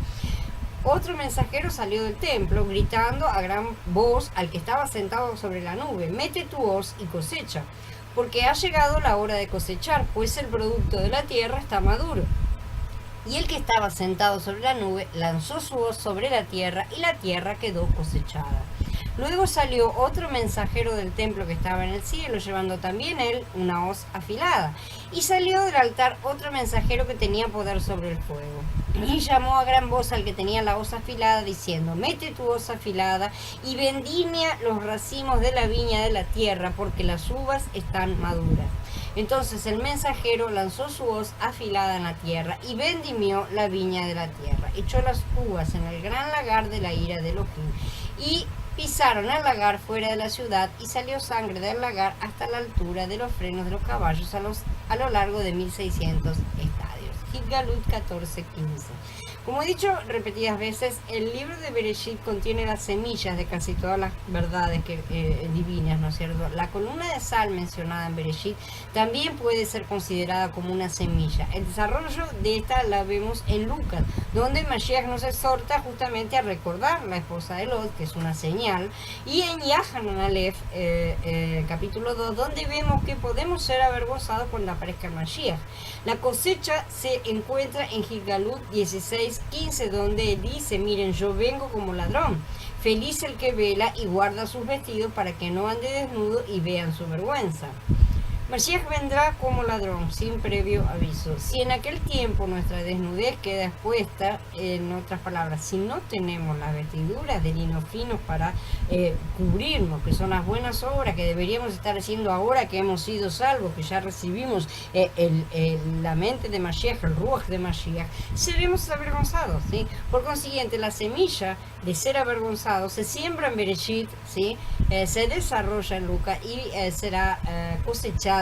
Otro mensajero salió del templo gritando a gran voz al que estaba sentado sobre la nube: mete tu hoz y cosecha, porque ha llegado la hora de cosechar, pues el producto de la tierra está maduro. Y el que estaba sentado sobre la nube lanzó su hoz sobre la tierra y la tierra quedó cosechada. Luego salió otro mensajero del templo que estaba en el cielo, llevando también él una hoz afilada. Y salió del altar otro mensajero que tenía poder sobre el fuego. Y llamó a gran voz al que tenía la hoz afilada, diciendo: mete tu hoz afilada y vendimia los racimos de la viña de la tierra, porque las uvas están maduras. Entonces el mensajero lanzó su hoz afilada en la tierra y vendimió la viña de la tierra. Echó las uvas en el gran lagar de la ira de Elohim. Y pisaron el lagar fuera de la ciudad, y salió sangre del lagar hasta la altura de los frenos de los caballos a lo largo de 1600 estadios. Gilgalut 14:15. Como he dicho repetidas veces, el libro de Bereshit contiene las semillas de casi todas las verdades divinas, ¿no es cierto? La columna de sal mencionada en Bereshit también puede ser considerada como una semilla. El desarrollo de esta la vemos en Lucas, donde Mashiach nos exhorta justamente a recordar la esposa de Lot, que es una señal, y en Yahanan Aleph, capítulo 2, donde vemos que podemos ser avergonzados cuando aparezca Mashiach. La cosecha se encuentra en Gilgalut 16:15, donde él dice: miren, yo vengo como ladrón. Feliz el que vela y guarda sus vestidos para que no ande desnudo y vean su vergüenza. Mashiach vendrá como ladrón, sin previo aviso. Si en aquel tiempo nuestra desnudez queda expuesta, en otras palabras, si no tenemos las vestiduras de lino fino para cubrirnos, que son las buenas obras que deberíamos estar haciendo ahora que hemos sido salvos, que ya recibimos la mente de Mashiach, el Ruach de Mashiach, seremos avergonzados, ¿sí? Por consiguiente, la semilla de ser avergonzados se siembra en Bereshit, ¿sí? Se desarrolla en Lucas y será cosechada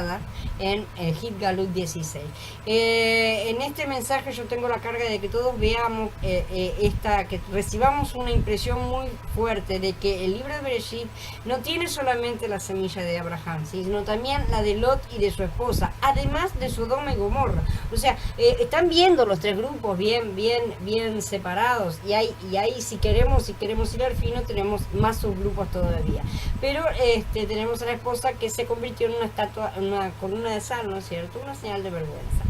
en Gilgalut 16. En este mensaje yo tengo la carga de que todos veamos que recibamos una impresión muy fuerte de que el libro de Bereshit no tiene solamente la semilla de Abraham, sino también la de Lot y de su esposa, además de Sodoma y Gomorra. O sea, están viendo los tres grupos bien separados, y ahí si queremos ir al fino tenemos más subgrupos todavía. Pero tenemos a la esposa que se convirtió en una estatua, una columna de sal, ¿no es cierto? Una señal de vergüenza.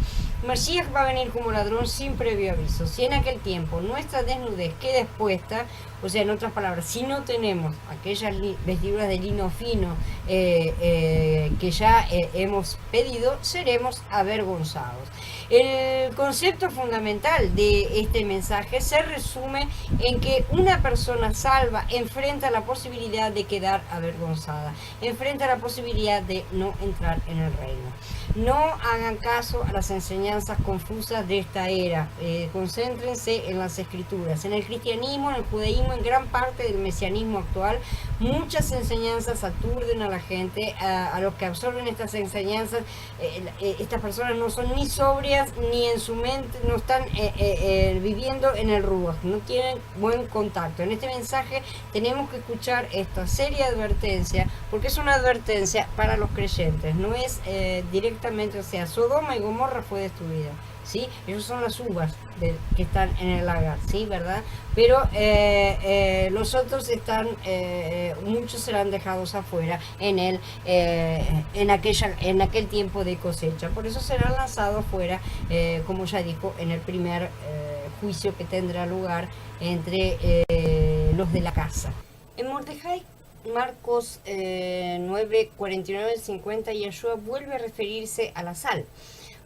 Mashiach va a venir como ladrón sin previo aviso. Si en aquel tiempo nuestra desnudez queda expuesta, o sea, en otras palabras, si no tenemos aquellas vestiduras de lino fino que ya hemos pedido, seremos avergonzados. El concepto fundamental de este mensaje se resume en que una persona salva enfrenta la posibilidad de quedar avergonzada, enfrenta la posibilidad de no entrar en el reino. No hagan caso a las enseñanzas enseñanzas confusas de esta era. Concéntrense en las escrituras. En el cristianismo, en el judaísmo, en gran parte del mesianismo actual, muchas enseñanzas aturden a la gente, a los que absorben estas enseñanzas. Estas personas no son ni sobrias, ni en su mente, no están viviendo en el ruach, no tienen buen contacto. En este mensaje tenemos que escuchar esta seria advertencia, porque es una advertencia para los creyentes, no es directamente, o sea, Sodoma y Gomorra fue destruida, ¿sí? Esas son las uvas que están en el lagar, ¿sí? ¿Verdad? Pero los otros están, muchos serán dejados afuera en aquel tiempo de cosecha, por eso serán lanzados fuera, como ya dijo, en el primer juicio que tendrá lugar entre los de la casa. En Mordejai, Marcos 9, 49, 50, Yeshua vuelve a referirse a la sal,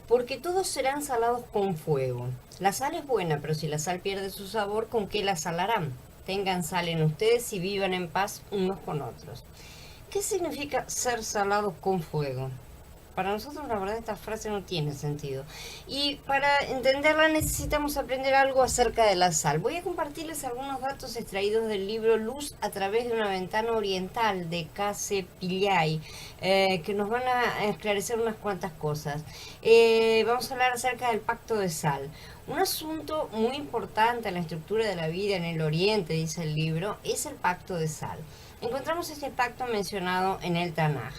porque todos serán salados con fuego. La sal es buena, pero si la sal pierde su sabor, ¿con qué la salarán? Tengan sal en ustedes y vivan en paz unos con otros. ¿Qué significa ser salados con fuego? Para nosotros, la verdad, esta frase no tiene sentido. Y para entenderla necesitamos aprender algo acerca de la sal. Voy a compartirles algunos datos extraídos del libro Luz a través de una ventana oriental de Case Pillay, que nos van a esclarecer unas cuantas cosas. Vamos a hablar acerca del pacto de sal. Un asunto muy importante en la estructura de la vida en el Oriente, dice el libro, es el pacto de sal. Encontramos este pacto mencionado en el Tanaj.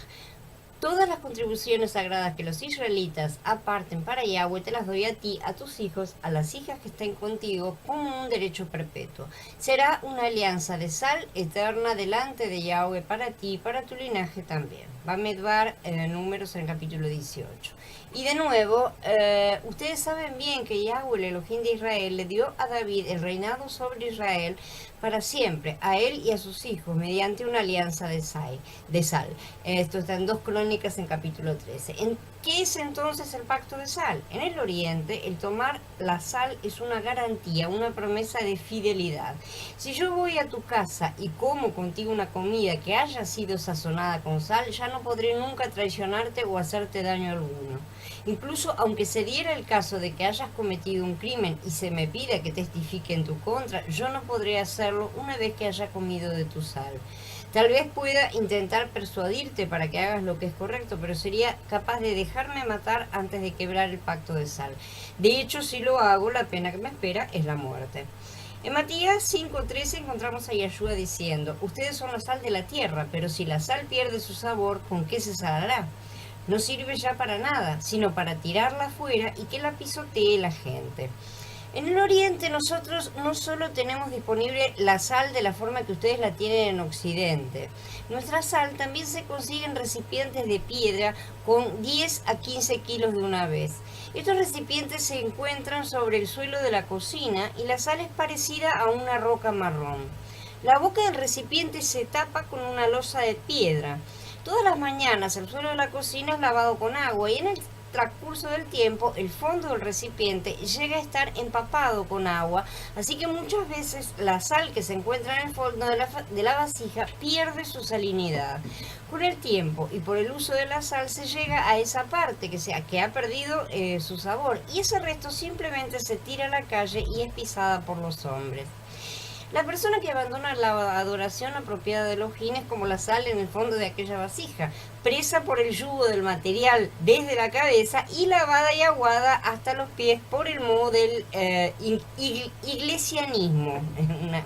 Todas las contribuciones sagradas que los israelitas aparten para Yahweh te las doy a ti, a tus hijos, a las hijas que estén contigo, como un derecho perpetuo. Será una alianza de sal eterna delante de Yahweh para ti y para tu linaje también. Bamidbar, Números en el capítulo 18. Y de nuevo, ustedes saben bien que Yahweh, el Elohim de Israel, le dio a David el reinado sobre Israel para siempre, a él y a sus hijos, mediante una alianza de sal. Esto está en 2 Crónicas en capítulo 13. ¿Qué es entonces el pacto de sal? En el Oriente, el tomar la sal es una garantía, una promesa de fidelidad. Si yo voy a tu casa y como contigo una comida que haya sido sazonada con sal, ya no podré nunca traicionarte o hacerte daño alguno. Incluso aunque se diera el caso de que hayas cometido un crimen y se me pida que testifique en tu contra, yo no podré hacerlo una vez que haya comido de tu sal. Tal vez pueda intentar persuadirte para que hagas lo que es correcto, pero sería capaz de dejarme matar antes de quebrar el pacto de sal. De hecho, si lo hago, la pena que me espera es la muerte. En Matías 5:13 encontramos a Yeshua diciendo, ustedes son la sal de la tierra, pero si la sal pierde su sabor, ¿con qué se salará? No sirve ya para nada, sino para tirarla afuera y que la pisotee la gente. En el Oriente nosotros no solo tenemos disponible la sal de la forma que ustedes la tienen en Occidente. Nuestra sal también se consigue en recipientes de piedra con 10 a 15 kilos de una vez. Estos recipientes se encuentran sobre el suelo de la cocina y la sal es parecida a una roca marrón. La boca del recipiente se tapa con una losa de piedra. Todas las mañanas el suelo de la cocina es lavado con agua y en el transcurso del tiempo el fondo del recipiente llega a estar empapado con agua, así que muchas veces la sal que se encuentra en el fondo de la vasija pierde su salinidad. Con el tiempo y por el uso de la sal se llega a esa parte que ha perdido su sabor y ese resto simplemente se tira a la calle y es pisada por los hombres. La persona que abandona la adoración apropiada de Elohim es como la sal en el fondo de aquella vasija, presa por el yugo del material desde la cabeza y lavada y aguada hasta los pies por el modo del iglesianismo,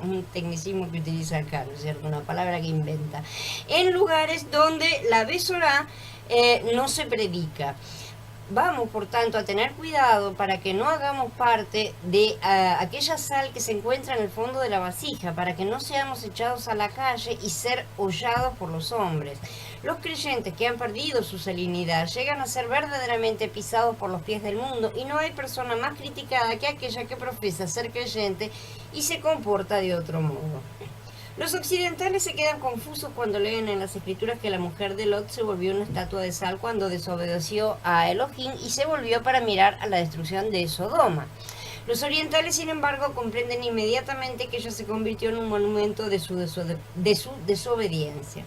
un tecnicismo que utiliza acá, ¿no es cierto? Una palabra que inventa, en lugares donde la Besorá no se predica. Vamos, por tanto, a tener cuidado para que no hagamos parte de aquella sal que se encuentra en el fondo de la vasija, para que no seamos echados a la calle y ser hollados por los hombres. Los creyentes que han perdido su salinidad llegan a ser verdaderamente pisados por los pies del mundo y no hay persona más criticada que aquella que profesa ser creyente y se comporta de otro modo. Los occidentales se quedan confusos cuando leen en las escrituras que la mujer de Lot se volvió una estatua de sal cuando desobedeció a Elohim y se volvió para mirar a la destrucción de Sodoma. Los orientales, sin embargo, comprenden inmediatamente que ella se convirtió en un monumento de su desobediencia.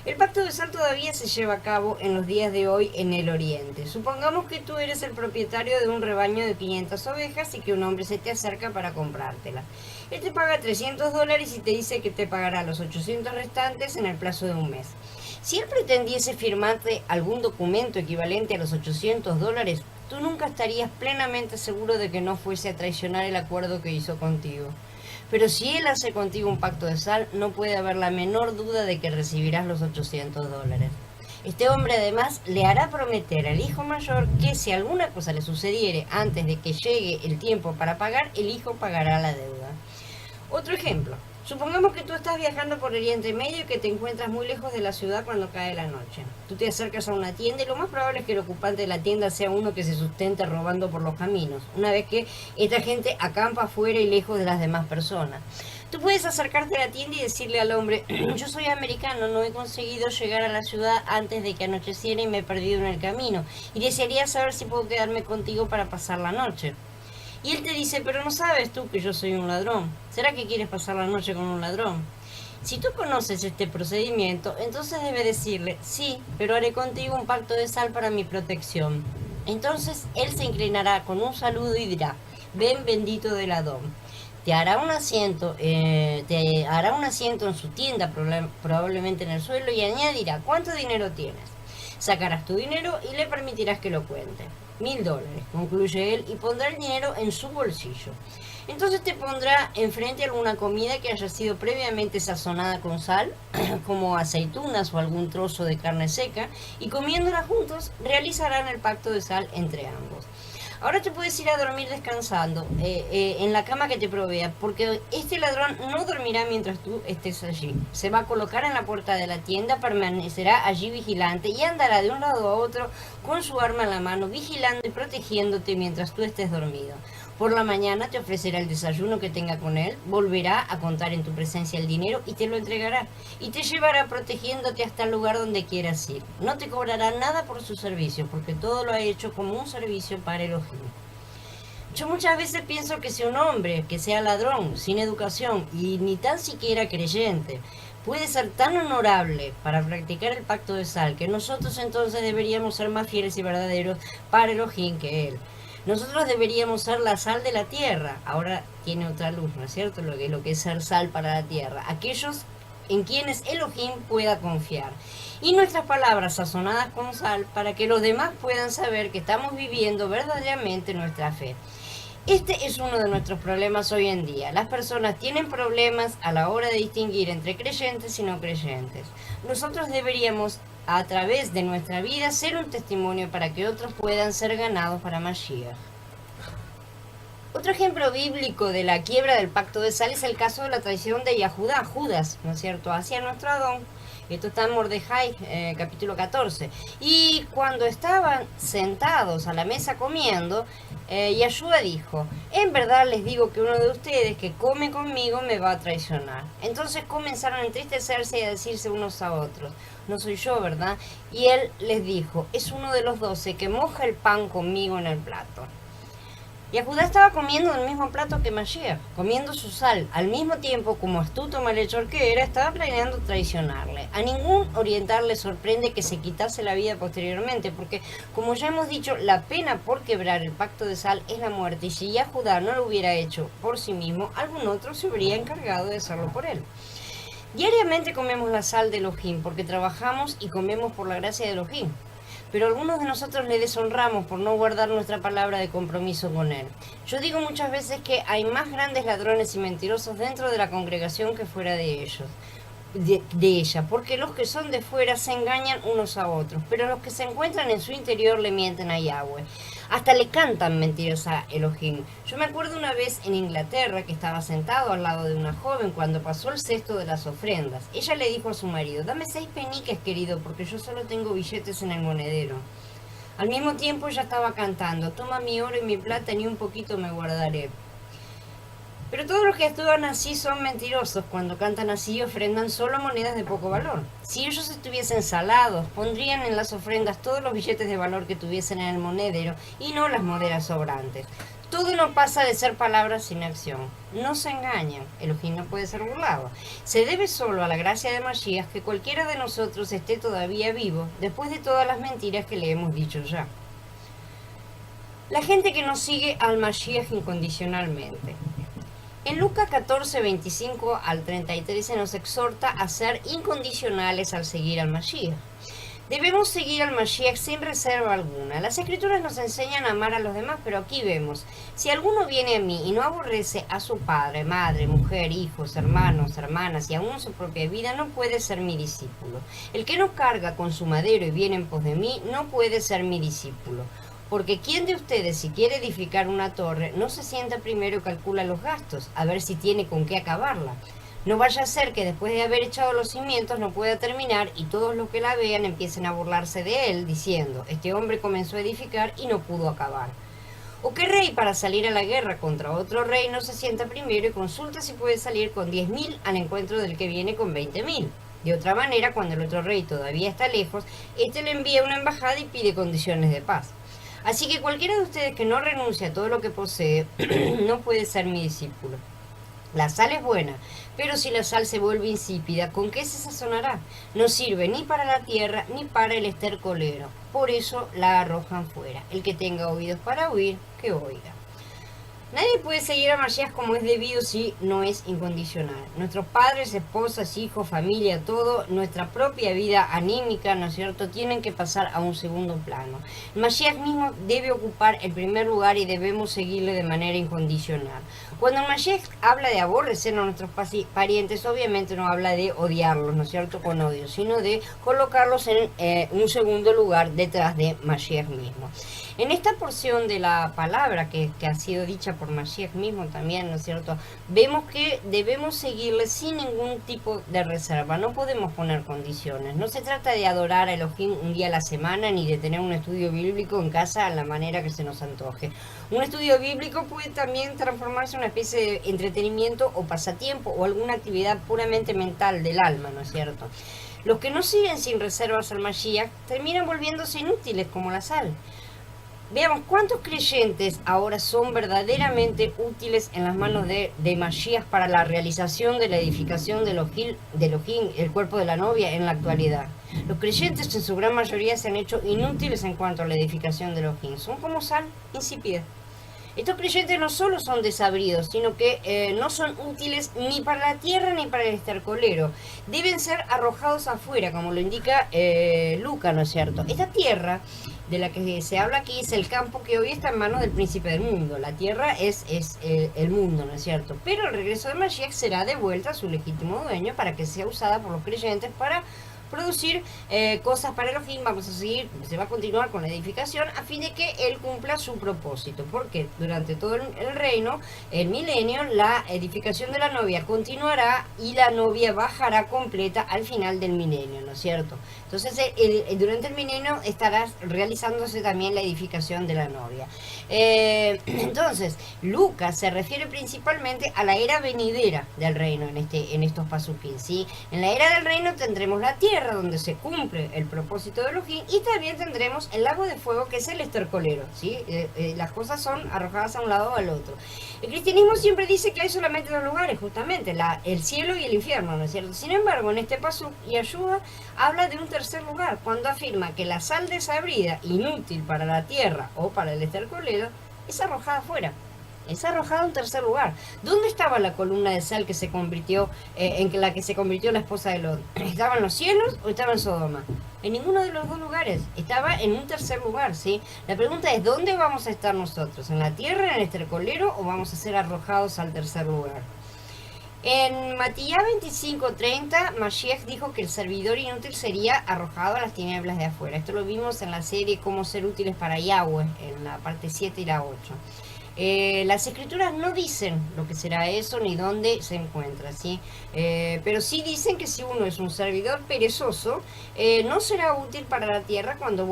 El pacto de sal todavía se lleva a cabo en los días de hoy en el Oriente. Supongamos que tú eres el propietario de un rebaño de 500 ovejas y que un hombre se te acerca para comprártela. Él te paga $300 y te dice que te pagará los 800 restantes en el plazo de un mes. Si él pretendiese firmarte algún documento equivalente a los $800, tú nunca estarías plenamente seguro de que no fuese a traicionar el acuerdo que hizo contigo. Pero si él hace contigo un pacto de sal, no puede haber la menor duda de que recibirás los $800. Este hombre además le hará prometer al hijo mayor que si alguna cosa le sucediere antes de que llegue el tiempo para pagar, el hijo pagará la deuda. Otro ejemplo. Supongamos que tú estás viajando por Oriente Medio y que te encuentras muy lejos de la ciudad cuando cae la noche. Tú te acercas a una tienda y lo más probable es que el ocupante de la tienda sea uno que se sustente robando por los caminos, una vez que esta gente acampa afuera y lejos de las demás personas. Tú puedes acercarte a la tienda y decirle al hombre, yo soy americano, no he conseguido llegar a la ciudad antes de que anocheciera y me he perdido en el camino, y desearía saber si puedo quedarme contigo para pasar la noche. Y él te dice, pero no sabes tú que yo soy un ladrón. ¿Será que quieres pasar la noche con un ladrón? Si tú conoces este procedimiento, entonces debes decirle, sí, pero haré contigo un pacto de sal para mi protección. Entonces él se inclinará con un saludo y dirá, ven bendito del Adón. Te hará un asiento en su tienda, probablemente en el suelo, y añadirá, ¿cuánto dinero tienes? Sacarás tu dinero y le permitirás que lo cuente. $1000, concluye él, y pondrá el dinero en su bolsillo. Entonces te pondrá enfrente alguna comida que haya sido previamente sazonada con sal, como aceitunas o algún trozo de carne seca, y comiéndola juntos realizarán el pacto de sal entre ambos. Ahora te puedes ir a dormir descansando en la cama que te provea, porque este ladrón no dormirá mientras tú estés allí. Se va a colocar en la puerta de la tienda, permanecerá allí vigilante y andará de un lado a otro con su arma en la mano, vigilando y protegiéndote mientras tú estés dormido. Por la mañana te ofrecerá el desayuno que tenga con él, volverá a contar en tu presencia el dinero y te lo entregará. Y te llevará protegiéndote hasta el lugar donde quieras ir. No te cobrará nada por su servicio, porque todo lo ha hecho como un servicio para Elohim. Yo muchas veces pienso que si un hombre que sea ladrón, sin educación y ni tan siquiera creyente, puede ser tan honorable para practicar el pacto de sal, que nosotros entonces deberíamos ser más fieles y verdaderos para Elohim que él. Nosotros deberíamos ser la sal de la tierra. Ahora tiene otra luz, ¿no es cierto? Lo que es ser sal para la tierra. Aquellos en quienes Elohim pueda confiar. Y nuestras palabras sazonadas con sal para que los demás puedan saber que estamos viviendo verdaderamente nuestra fe. Este es uno de nuestros problemas hoy en día. Las personas tienen problemas a la hora de distinguir entre creyentes y no creyentes. Nosotros deberíamos, a través de nuestra vida, ser un testimonio para que otros puedan ser ganados para Mashiach. Otro ejemplo bíblico de la quiebra del pacto de sal es el caso de la traición de Yahudá, Judas, ¿no es cierto?, hacia nuestro Adón. Esto está en Mordejai, capítulo 14. Y cuando estaban sentados a la mesa comiendo, Yahshua dijo, en verdad les digo que uno de ustedes que come conmigo me va a traicionar. Entonces comenzaron a entristecerse y a decirse unos a otros, no soy yo, ¿verdad? Y él les dijo, es uno de los 12 que moja el pan conmigo en el plato. Yahudá estaba comiendo del mismo plato que Mashiach, comiendo su sal. Al mismo tiempo, como astuto malhechor que era, estaba planeando traicionarle. A ningún oriental le sorprende que se quitase la vida posteriormente, porque, como ya hemos dicho, la pena por quebrar el pacto de sal es la muerte, y si Yahudá no lo hubiera hecho por sí mismo, algún otro se habría encargado de hacerlo por él. Diariamente comemos la sal de Elohim, porque trabajamos y comemos por la gracia de Elohim. Pero algunos de nosotros le deshonramos por no guardar nuestra palabra de compromiso con él. Yo digo muchas veces que hay más grandes ladrones y mentirosos dentro de la congregación que fuera de ellos. De ella, porque los que son de fuera se engañan unos a otros, pero los que se encuentran en su interior le mienten a Yahweh. Hasta le cantan mentiras a Elohim. Yo me acuerdo una vez en Inglaterra que estaba sentado al lado de una joven cuando pasó el cesto de las ofrendas. Ella le dijo a su marido, dame 6 peniques, querido, porque yo solo tengo billetes en el monedero. Al mismo tiempo ella estaba cantando, toma mi oro y mi plata, ni un poquito me guardaré. Pero todos los que actúan así son mentirosos. Cuando cantan así ofrendan solo monedas de poco valor. Si ellos estuviesen salados, pondrían en las ofrendas todos los billetes de valor que tuviesen en el monedero y no las monedas sobrantes. Todo no pasa de ser palabras sin acción. No se engañan, Elohim no puede ser burlado. Se debe solo a la gracia de Mashiach que cualquiera de nosotros esté todavía vivo después de todas las mentiras que le hemos dicho ya. La gente que no sigue al Mashiach incondicionalmente. En Lucas 14, 25 al 33 se nos exhorta a ser incondicionales al seguir al Mashiach. Debemos seguir al Mashiach sin reserva alguna. Las Escrituras nos enseñan a amar a los demás, pero aquí vemos, si alguno viene a mí y no aborrece a su padre, madre, mujer, hijos, hermanos, hermanas y aún su propia vida, no puede ser mi discípulo. El que no carga con su madero y viene en pos de mí, no puede ser mi discípulo. Porque ¿quién de ustedes, si quiere edificar una torre, no se sienta primero y calcula los gastos, a ver si tiene con qué acabarla? No vaya a ser que después de haber echado los cimientos no pueda terminar y todos los que la vean empiecen a burlarse de él, diciendo, este hombre comenzó a edificar y no pudo acabar. ¿O qué rey para salir a la guerra contra otro rey no se sienta primero y consulta si puede salir con 10.000 al encuentro del que viene con 20.000? De otra manera, cuando el otro rey todavía está lejos, este le envía una embajada y pide condiciones de paz. Así que cualquiera de ustedes que no renuncie a todo lo que posee, no puede ser mi discípulo. La sal es buena, pero si la sal se vuelve insípida, ¿con qué se sazonará? No sirve ni para la tierra ni para el estercolero. Por eso la arrojan fuera. El que tenga oídos para oír, que oiga. Nadie puede seguir a Mashiach como es debido si no es incondicional. Nuestros padres, esposas, hijos, familia, todo, nuestra propia vida anímica, ¿no es cierto?, tienen que pasar a un segundo plano. El Mashiach mismo debe ocupar el primer lugar y debemos seguirle de manera incondicional. Cuando el Mashiach habla de aborrecer a nuestros parientes, obviamente no habla de odiarlos, ¿no es cierto?, con odio, sino de colocarlos en un segundo lugar detrás de Mashiach mismo. En esta porción de la palabra que ha sido dicha por Mashiach mismo también, ¿no es cierto?, vemos que debemos seguirle sin ningún tipo de reserva, no podemos poner condiciones. No se trata de adorar a Elohim un día a la semana ni de tener un estudio bíblico en casa a la manera que se nos antoje. Un estudio bíblico puede también transformarse en una especie de entretenimiento o pasatiempo o alguna actividad puramente mental del alma, ¿no es cierto? Los que no siguen sin reservas al Mashiach terminan volviéndose inútiles como la sal. Veamos cuántos creyentes ahora son verdaderamente útiles en las manos de Mashiach para la realización de la edificación de Elohim, el cuerpo de la novia, en la actualidad. Los creyentes en su gran mayoría se han hecho inútiles en cuanto a la edificación de Elohim. Son como sal insípida. Estos creyentes no solo son desabridos, sino que no son útiles ni para la tierra ni para el estercolero. Deben ser arrojados afuera, como lo indica Lucas, ¿no es cierto? Esta tierra de la que se habla aquí es el campo que hoy está en manos del príncipe del mundo. La tierra es el mundo, ¿no es cierto? Pero el regreso de Mashiach será devuelta a su legítimo dueño para que sea usada por los creyentes para producir cosas para Elohim. Vamos a seguir, se va a continuar con la edificación a fin de que él cumpla su propósito, porque durante todo el reino, el milenio, la edificación de la novia continuará y la novia bajará completa al final del milenio, ¿no es cierto? Entonces durante el milenio estará realizándose también la edificación de la novia. Entonces Lucas se refiere principalmente a la era venidera del reino en estos pasuquín, ¿sí? En la era del reino tendremos la tierra donde se cumple el propósito de Elohim y también tendremos el lago de fuego que es el estercolero, ¿sí? Las cosas son arrojadas a un lado o al otro. El cristianismo siempre dice que hay solamente dos lugares, justamente, el cielo y el infierno, ¿no es cierto? Sin embargo, en este paso Yahshua habla de un tercer lugar, cuando afirma que la sal desabrida, inútil para la tierra o para el estercolero, es arrojada afuera. Es arrojada a un tercer lugar. ¿Dónde estaba la columna de sal que se convirtió en la que se convirtió la esposa de Lot? ¿Estaba en los cielos o estaba en Sodoma? En ninguno de los dos lugares. Estaba en un tercer lugar, ¿sí? La pregunta es, ¿dónde vamos a estar nosotros? ¿En la tierra, en el estercolero, o vamos a ser arrojados al tercer lugar? En Matías 25:30, Mashiach dijo que el servidor inútil sería arrojado a las tinieblas de afuera. Esto lo vimos en la serie Cómo ser útiles para Yahweh, en la parte 7 y la 8. Las escrituras no dicen lo que será eso ni dónde se encuentra, ¿sí? Pero sí dicen que si uno es un servidor perezoso, no será útil para la tierra cuando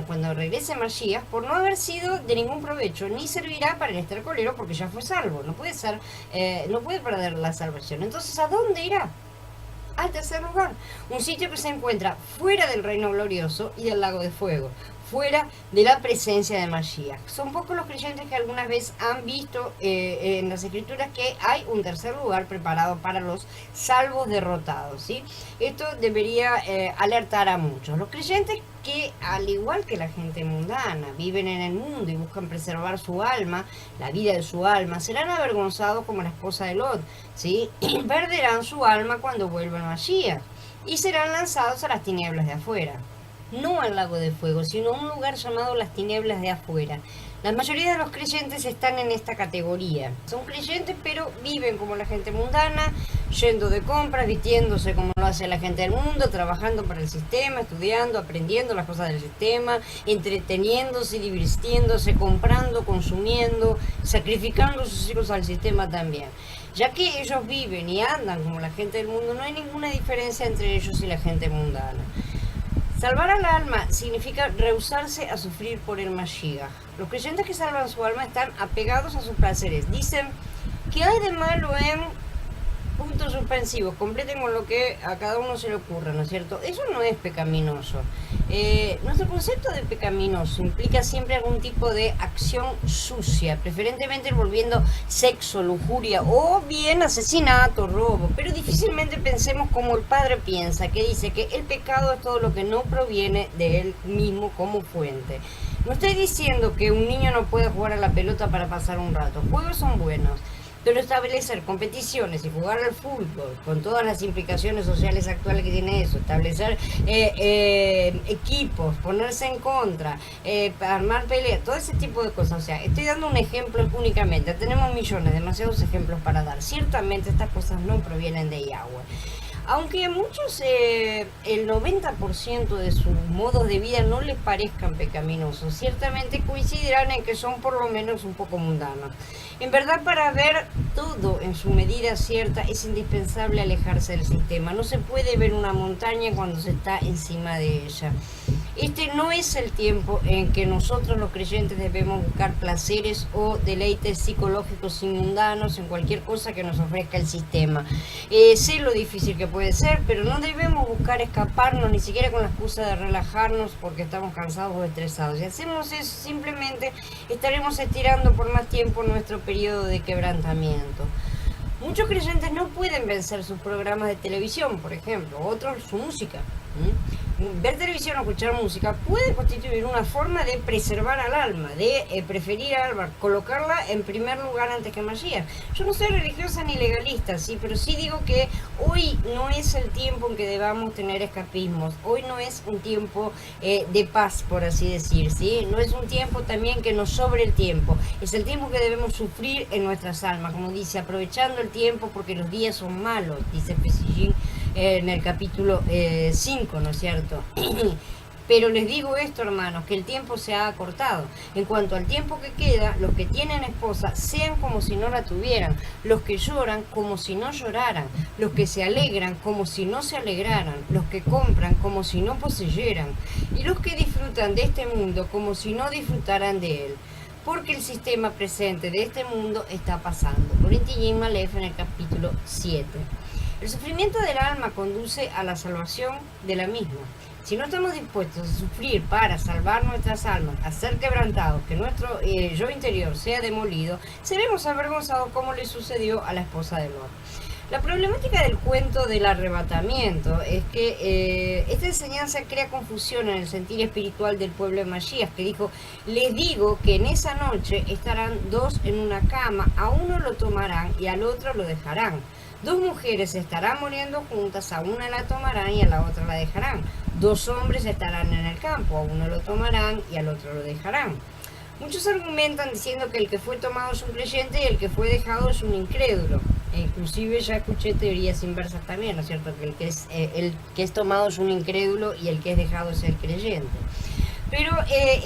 cuando regrese Mashiach, por no haber sido de ningún provecho, ni servirá para el estercolero porque ya fue salvo. No puede perder la salvación. Entonces, ¿a dónde irá? Al tercer lugar, un sitio que se encuentra fuera del reino glorioso y del lago de fuego, fuera de la presencia de Mashiach. Son pocos los creyentes que alguna vez han visto en las escrituras que hay un tercer lugar preparado para los salvos derrotados, ¿sí? Esto debería alertar a muchos. Los creyentes que, al igual que la gente mundana, viven en el mundo y buscan preservar su alma, la vida de su alma, serán avergonzados como la esposa de Lot, ¿sí? Y perderán su alma cuando vuelva el Mashiach y serán lanzados a las tinieblas de afuera. No al lago de fuego, sino a un lugar llamado las tinieblas de afuera. La mayoría de los creyentes están en esta categoría. Son creyentes, pero viven como la gente mundana, yendo de compras, vistiéndose como lo hace la gente del mundo, trabajando para el sistema, estudiando, aprendiendo las cosas del sistema, entreteniéndose, divirtiéndose, comprando, consumiendo, sacrificando sus hijos al sistema también. Ya que ellos viven y andan como la gente del mundo, no hay ninguna diferencia entre ellos y la gente mundana. Salvar al alma significa rehusarse a sufrir por el Mashiach. Los creyentes que salvan su alma están apegados a sus placeres. Dicen, ¿qué hay de malo en puntos suspensivos? Completen con lo que a cada uno se le ocurra, ¿no es cierto? Eso no es pecaminoso. Nuestro concepto de pecaminoso implica siempre algún tipo de acción sucia, preferentemente envolviendo sexo, lujuria o bien asesinato, robo. Pero difícilmente pensemos como el Padre piensa, que dice que el pecado es todo lo que no proviene de él mismo como fuente. No estoy diciendo que un niño no pueda jugar a la pelota para pasar un rato. Juegos son buenos. Pero establecer competiciones y jugar al fútbol, con todas las implicaciones sociales actuales que tiene eso, establecer equipos, ponerse en contra, armar peleas, todo ese tipo de cosas. O sea, estoy dando un ejemplo únicamente, tenemos millones, demasiados ejemplos para dar. Ciertamente estas cosas no provienen de Yahweh. Aunque a muchos el 90% de sus modos de vida no les parezcan pecaminosos, ciertamente coincidirán en que son por lo menos un poco mundanos. En verdad, para ver todo en su medida cierta es indispensable alejarse del sistema. No se puede ver una montaña cuando se está encima de ella. Este no es el tiempo en que nosotros los creyentes debemos buscar placeres o deleites psicológicos y mundanos en cualquier cosa que nos ofrezca el sistema. Sé lo difícil que puede ser, pero no debemos buscar escaparnos ni siquiera con la excusa de relajarnos porque estamos cansados o estresados. Si hacemos eso, simplemente estaremos estirando por más tiempo nuestro periodo de quebrantamiento. Muchos creyentes no pueden vencer sus programas de televisión, por ejemplo, otros su música. Ver televisión o escuchar música puede constituir una forma de preservar al alma, de preferir al alma, colocarla en primer lugar antes que Mashiach. Yo no soy religiosa ni legalista, sí, pero sí digo que hoy no es el tiempo en que debamos tener escapismos. Hoy no es un tiempo de paz, por así decir, ¿sí? No es un tiempo también que nos sobre el tiempo. Es el tiempo que debemos sufrir en nuestras almas, como dice, aprovechando el tiempo porque los días son malos, dice Pesillín en el capítulo 5, ¿no es cierto? Pero les digo esto, hermanos, que el tiempo se ha acortado. En cuanto al tiempo que queda, los que tienen esposa sean como si no la tuvieran, los que lloran como si no lloraran, los que se alegran como si no se alegraran, los que compran como si no poseyeran, y los que disfrutan de este mundo como si no disfrutaran de él. Porque el sistema presente de este mundo está pasando. Corinthians Malef en el capítulo 7. El sufrimiento del alma conduce a la salvación de la misma. Si no estamos dispuestos a sufrir para salvar nuestras almas, a ser quebrantados, que nuestro yo interior sea demolido, seremos avergonzados como le sucedió a la esposa de Lot. La problemática del cuento del arrebatamiento es que esta enseñanza crea confusión en el sentir espiritual del pueblo de Mashiach, que dijo, les digo que en esa noche estarán dos en una cama, a uno lo tomarán y al otro lo dejarán. Dos mujeres estarán muriendo juntas, a una la tomarán y a la otra la dejarán. Dos hombres estarán en el campo, a uno lo tomarán y al otro lo dejarán. Muchos argumentan diciendo que el que fue tomado es un creyente y el que fue dejado es un incrédulo. E inclusive ya escuché teorías inversas también, ¿no es cierto? Que el que es tomado es un incrédulo y el que es dejado es el creyente. Pero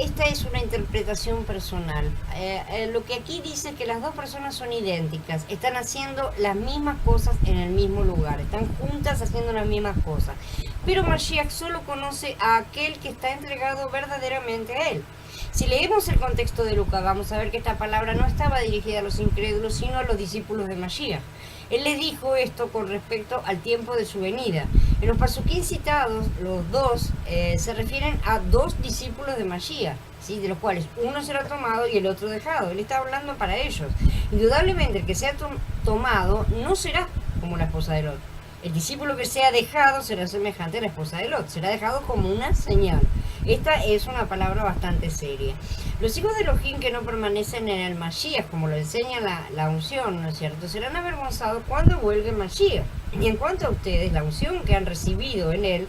esta es una interpretación personal. Lo que aquí dice es que las dos personas son idénticas, están haciendo las mismas cosas en el mismo lugar, están juntas haciendo las mismas cosas. Pero Mashiach solo conoce a aquel que está entregado verdaderamente a él. Si leemos el contexto de Lucas, vamos a ver que esta palabra no estaba dirigida a los incrédulos, sino a los discípulos de Mashiach. Él les dijo esto con respecto al tiempo de su venida. En los pasuquín citados, los dos se refieren a dos discípulos de Mashiach, ¿sí? De los cuales uno será tomado y el otro dejado. Él está hablando para ellos. Indudablemente el que sea tomado no será como la esposa de Lot. El discípulo que sea dejado será semejante a la esposa de Lot, será dejado como una señal. Esta es una palabra bastante seria. Los hijos de Elohim que no permanecen en el Mashiach, como lo enseña la unción, ¿no es cierto?, serán avergonzados cuando vuelva el Mashiach. Y en cuanto a ustedes, la unción que han recibido de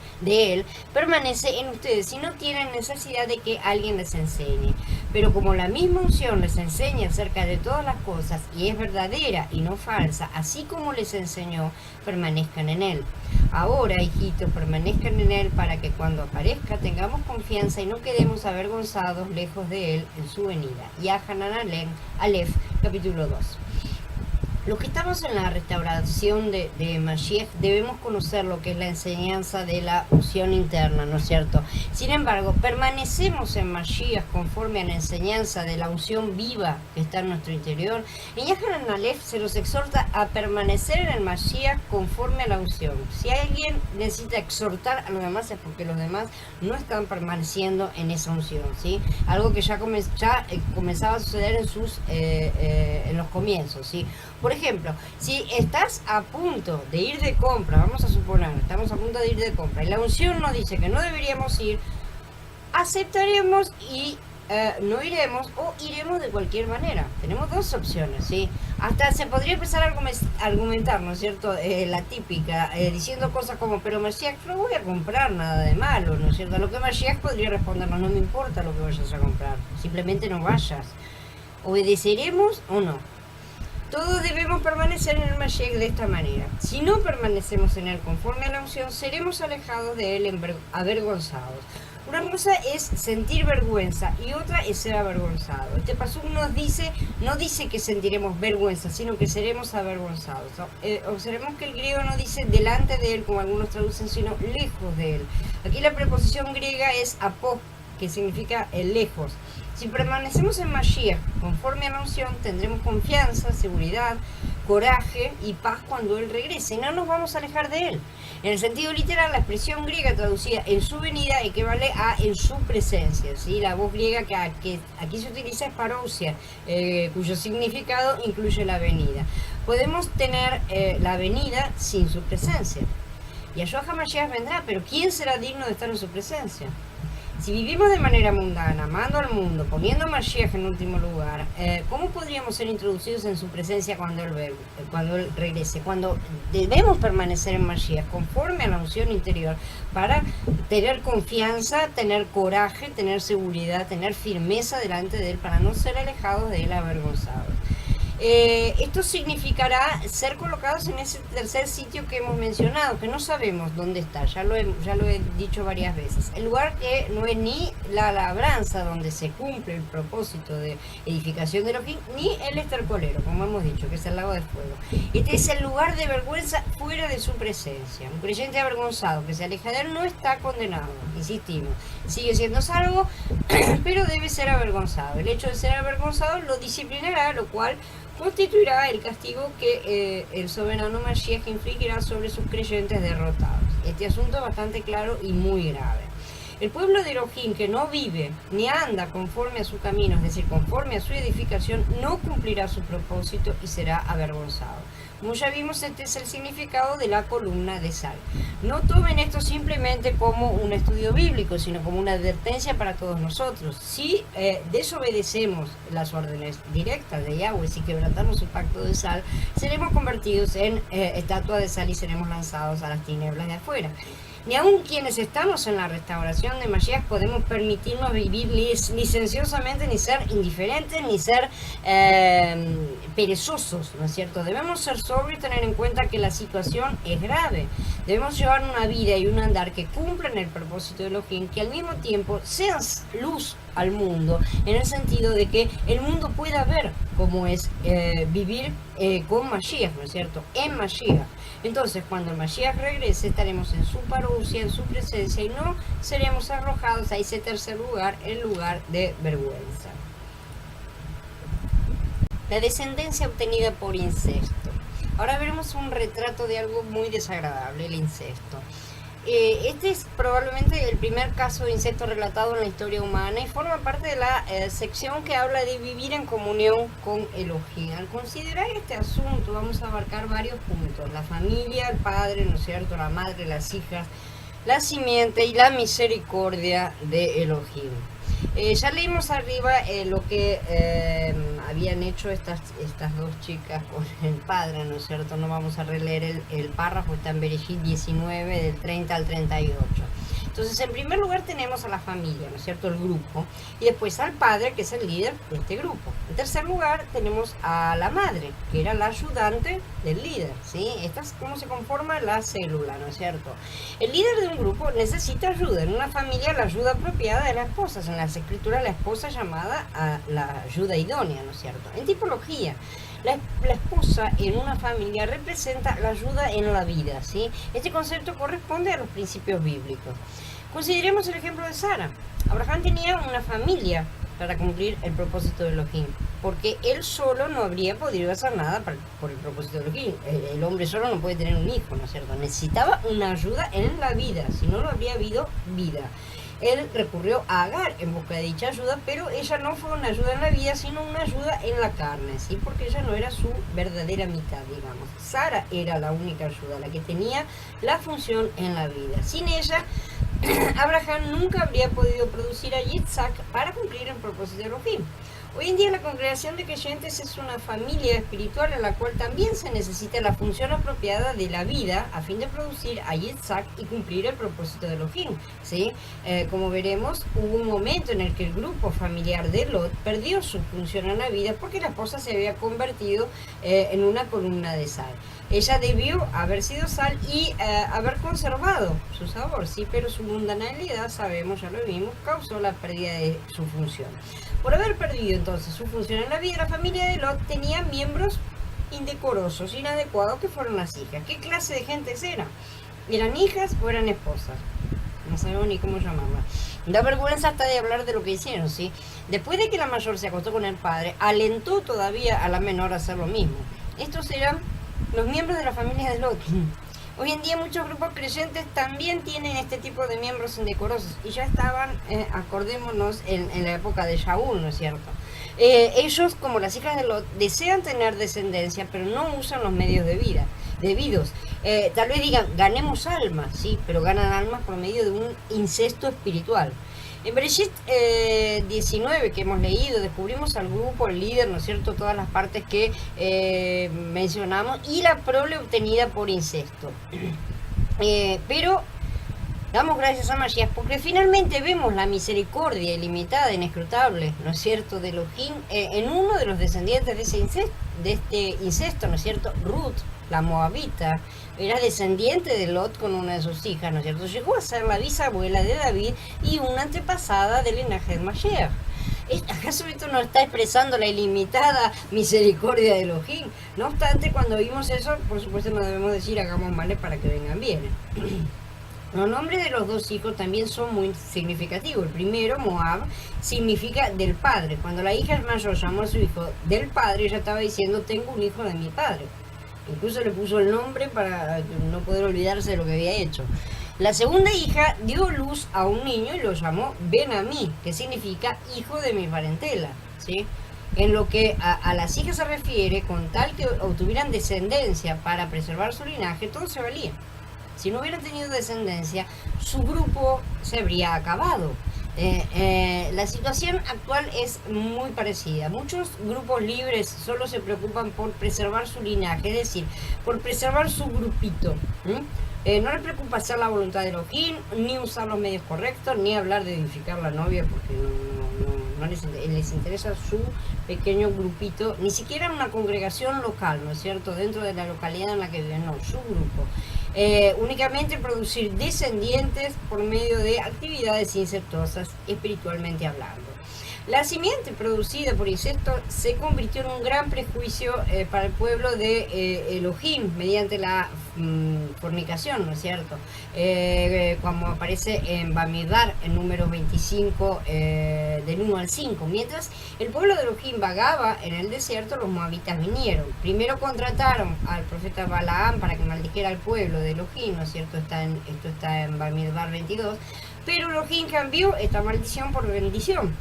él permanece en ustedes y no tienen necesidad de que alguien les enseñe. Pero como la misma unción les enseña acerca de todas las cosas y es verdadera y no falsa, así como les enseñó, permanezcan en él. Ahora, hijitos, permanezcan en él para que cuando aparezca tengamos confianza y no quedemos avergonzados lejos de él en su venida. Yahanan Aleph, capítulo 2. Los que estamos en la restauración de Mashiach debemos conocer lo que es la enseñanza de la unción interna, ¿no es cierto? Sin embargo, permanecemos en Mashiach conforme a la enseñanza de la unción viva que está en nuestro interior. En Yahanan Aleph se nos exhorta a permanecer en el Mashiach conforme a la unción. Si alguien necesita exhortar a los demás es porque los demás no están permaneciendo en esa unción, ¿sí? Algo que ya comenzaba a suceder en los comienzos, ¿sí? Por ejemplo, si estás a punto de ir de compra, vamos a suponer, estamos a punto de ir de compra y la unción nos dice que no deberíamos ir, aceptaremos y no iremos o iremos de cualquier manera. Tenemos dos opciones, ¿sí? Hasta se podría empezar a argumentar, ¿no es cierto? La típica, diciendo cosas como, pero Mashiach, no voy a comprar nada de malo, ¿no es cierto? A lo que Mashiach podría respondernos, no me importa lo que vayas a comprar, simplemente no vayas. ¿Obedeceremos o no? Todos debemos permanecer en el Mashiach de esta manera. Si no permanecemos en él conforme a la unción, seremos alejados de él avergonzados. Una cosa es sentir vergüenza y otra es ser avergonzado. Este pasuk no dice que sentiremos vergüenza, sino que seremos avergonzados. Observemos que el griego no dice delante de él, como algunos traducen, sino lejos de él. Aquí la preposición griega es apo, que significa lejos. Si permanecemos en Mashiach conforme a la unción, tendremos confianza, seguridad, coraje y paz cuando Él regrese. Y no nos vamos a alejar de Él. En el sentido literal, la expresión griega traducida en su venida equivale a en su presencia, ¿sí? La voz griega que aquí se utiliza es parousia, cuyo significado incluye la venida. Podemos tener la venida sin su presencia. Yahshua HaMashiach vendrá, pero ¿quién será digno de estar en su presencia? Si vivimos de manera mundana, amando al mundo, poniendo a Mashiach en último lugar, ¿cómo podríamos ser introducidos en su presencia cuando Él regrese? Cuando debemos permanecer en Mashiach conforme a la unción interior para tener confianza, tener coraje, tener seguridad, tener firmeza delante de Él, para no ser alejados de Él avergonzados. Esto significará ser colocados en ese tercer sitio que hemos mencionado, que no sabemos dónde está, ya lo he dicho varias veces. El lugar que no es ni la labranza donde se cumple el propósito de edificación de Elohim, ni el estercolero, como hemos dicho, que es el lago de fuego. Este es el lugar de vergüenza fuera de su presencia. Un creyente avergonzado que se aleja de él no está condenado, insistimos. Sigue siendo salvo, pero debe ser avergonzado. El hecho de ser avergonzado lo disciplinará, lo cual constituirá el castigo que el soberano Mashiach infligirá sobre sus creyentes derrotados. Este asunto es bastante claro y muy grave. El pueblo de Elohim que no vive ni anda conforme a su camino, es decir, conforme a su edificación, no cumplirá su propósito y será avergonzado. Como ya vimos, este es el significado de la columna de sal. No tomen esto simplemente como un estudio bíblico, sino como una advertencia para todos nosotros. Si desobedecemos las órdenes directas de Yahweh, si quebrantamos su pacto de sal, seremos convertidos en estatua de sal y seremos lanzados a las tinieblas de afuera. Ni aun quienes estamos en la restauración de Mashiach podemos permitirnos vivir licenciosamente, ni ser indiferentes, ni ser perezosos, ¿no es cierto? Debemos ser sobrios y tener en cuenta que la situación es grave. Debemos llevar una vida y un andar que cumplan el propósito de Elohim, que al mismo tiempo sean luz al mundo, en el sentido de que el mundo pueda ver como es vivir con Mashiach, ¿no es cierto? En Mashiach. Entonces, cuando el Mashiach regrese, estaremos en su parousia, en su presencia, y no seremos arrojados a ese tercer lugar, el lugar de vergüenza. La descendencia obtenida por incesto. Ahora veremos un retrato de algo muy desagradable, el incesto. Este es probablemente el primer caso de incesto relatado en la historia humana y forma parte de la sección que habla de vivir en comunión con Elohim. Al considerar este asunto vamos a abarcar varios puntos: la familia, el padre, ¿no es cierto?, la madre, las hijas, la simiente y la misericordia de Elohim. Ya leímos arriba lo que habían hecho estas dos chicas con el padre, ¿no es cierto? No vamos a releer el párrafo, está en Bereshit 19, del 30 al 38. Entonces, en primer lugar tenemos a la familia, ¿no es cierto?, el grupo, y después al padre, que es el líder de este grupo. En tercer lugar tenemos a la madre, que era la ayudante del líder, ¿sí? Esta es cómo se conforma la célula, ¿no es cierto? El líder de un grupo necesita ayuda. En una familia la ayuda apropiada de las esposas. En las escrituras la esposa llamada a la ayuda idónea, ¿no es cierto? En tipología, la esposa en una familia representa la ayuda en la vida, ¿sí? Este concepto corresponde a los principios bíblicos. Consideremos el ejemplo de Sara. Abraham tenía una familia para cumplir el propósito de Elohim, porque él solo no habría podido hacer nada por el propósito de Elohim. El hombre solo no puede tener un hijo, ¿no es cierto? Necesitaba una ayuda en la vida, si no, no habría habido vida. Él recurrió a Agar en busca de dicha ayuda, pero ella no fue una ayuda en la vida, sino una ayuda en la carne, ¿sí? Porque ella no era su verdadera mitad, digamos. Sara era la única ayuda, la que tenía la función en la vida. Sin ella, Abraham nunca habría podido producir a Yitzhak para cumplir el propósito de Elohim. Hoy en día la congregación de creyentes es una familia espiritual en la cual también se necesita la función apropiada de la vida a fin de producir a Yitzhak y cumplir el propósito de Elohim, ¿sí? Como veremos, hubo un momento en el que el grupo familiar de Lot perdió su función en la vida porque la esposa se había convertido en una columna de sal. Ella debió haber sido sal y haber conservado su sabor, sí, pero su mundanalidad, sabemos, ya lo vimos, causó la pérdida de su función. Por haber perdido entonces su función en la vida, la familia de Lot tenía miembros indecorosos, inadecuados, que fueron las hijas. ¿Qué clase de gentes eran? ¿Eran hijas o eran esposas? No sabemos ni cómo llamarla. Da vergüenza hasta de hablar de lo que hicieron, ¿sí? Después de que la mayor se acostó con el padre, alentó todavía a la menor a hacer lo mismo. Estos eran los miembros de la familia de Lot. Hoy en día muchos grupos creyentes también tienen este tipo de miembros indecorosos y ya estaban, acordémonos, en la época de Shaul, ¿no es cierto? Ellos, como las hijas de Lot, desean tener descendencia, pero no usan los medios de vida debidos. Tal vez digan, ganemos almas, sí, pero ganan almas por medio de un incesto espiritual. En Bereshit 19 que hemos leído, descubrimos al grupo, el líder, ¿no es cierto?, todas las partes que mencionamos y la prole obtenida por incesto. Pero damos gracias a Mashiach porque finalmente vemos la misericordia ilimitada, inescrutable, ¿no es cierto?, de Elohim en uno de los descendientes de este incesto, ¿no es cierto? Ruth, la moabita, era descendiente de Lot con una de sus hijas, ¿no es cierto? Llegó a ser la bisabuela de David y una antepasada del linaje de Mashiach. ¿Acaso esto no está expresando la ilimitada misericordia de Elohim? No obstante, cuando vimos eso, por supuesto no debemos decir hagamos males para que vengan bienes. Los nombres de los dos hijos también son muy significativos. El primero, Moab, significa del padre. Cuando la hija mayor llamó a su hijo del padre, ella estaba diciendo, tengo un hijo de mi padre. Incluso le puso el nombre para no poder olvidarse de lo que había hecho. La segunda hija dio luz a un niño y lo llamó Ben-Amí, que significa hijo de mi parentela, ¿sí? En lo que a las hijas se refiere, con tal que obtuvieran descendencia para preservar su linaje, todo se valía. Si no hubieran tenido descendencia, su grupo se habría acabado. La situación actual es muy parecida. Muchos grupos libres solo se preocupan por preservar su linaje, es decir, por preservar su grupito. No les preocupa hacer la voluntad de Elohim, ni usar los medios correctos, ni hablar de edificar la novia, porque no les interesa su pequeño grupito, ni siquiera una congregación local, ¿no es cierto?, dentro de la localidad en la que viven, no, su grupo. Únicamente producir descendientes por medio de actividades incestuosas, espiritualmente hablando. La simiente producida por incesto se convirtió en un gran prejuicio para el pueblo de Elohim mediante la fornicación, ¿no es cierto? Como aparece en Bamidbar, en números 25, del 1 al 5. Mientras el pueblo de Elohim vagaba en el desierto, los moabitas vinieron. Primero contrataron al profeta Balaam para que maldijera al pueblo de Elohim, ¿no es cierto? Esto está en Bamidbar 22. Pero Elohim cambió esta maldición por bendición.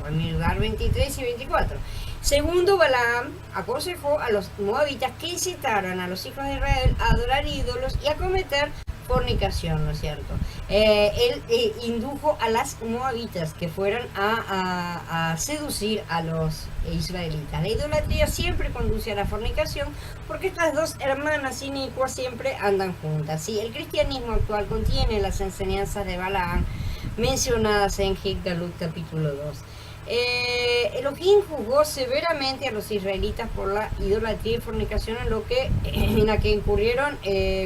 Bamidbar 23 y 24. Segundo, Balaam aconsejó a los moabitas que incitaran a los hijos de Israel a adorar ídolos y a cometer fornicación, ¿no es cierto? Él indujo a las moabitas que fueran a seducir a los israelitas. La idolatría siempre conduce a la fornicación porque estas dos hermanas inicuas siempre andan juntas. ¿Sí? El cristianismo actual contiene las enseñanzas de Balaam mencionadas en Gitgalut capítulo 2. Elohim juzgó severamente a los israelitas por la idolatría y fornicación en la que incurrieron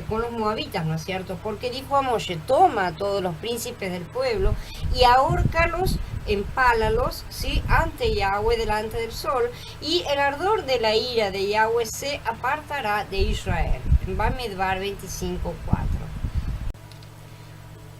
con los moabitas, ¿no es cierto? Porque dijo a Moshe: toma a todos los príncipes del pueblo y ahórcalos, empálalos, ¿sí?, ante Yahweh delante del sol, y el ardor de la ira de Yahweh se apartará de Israel. En Bamidbar 25:4.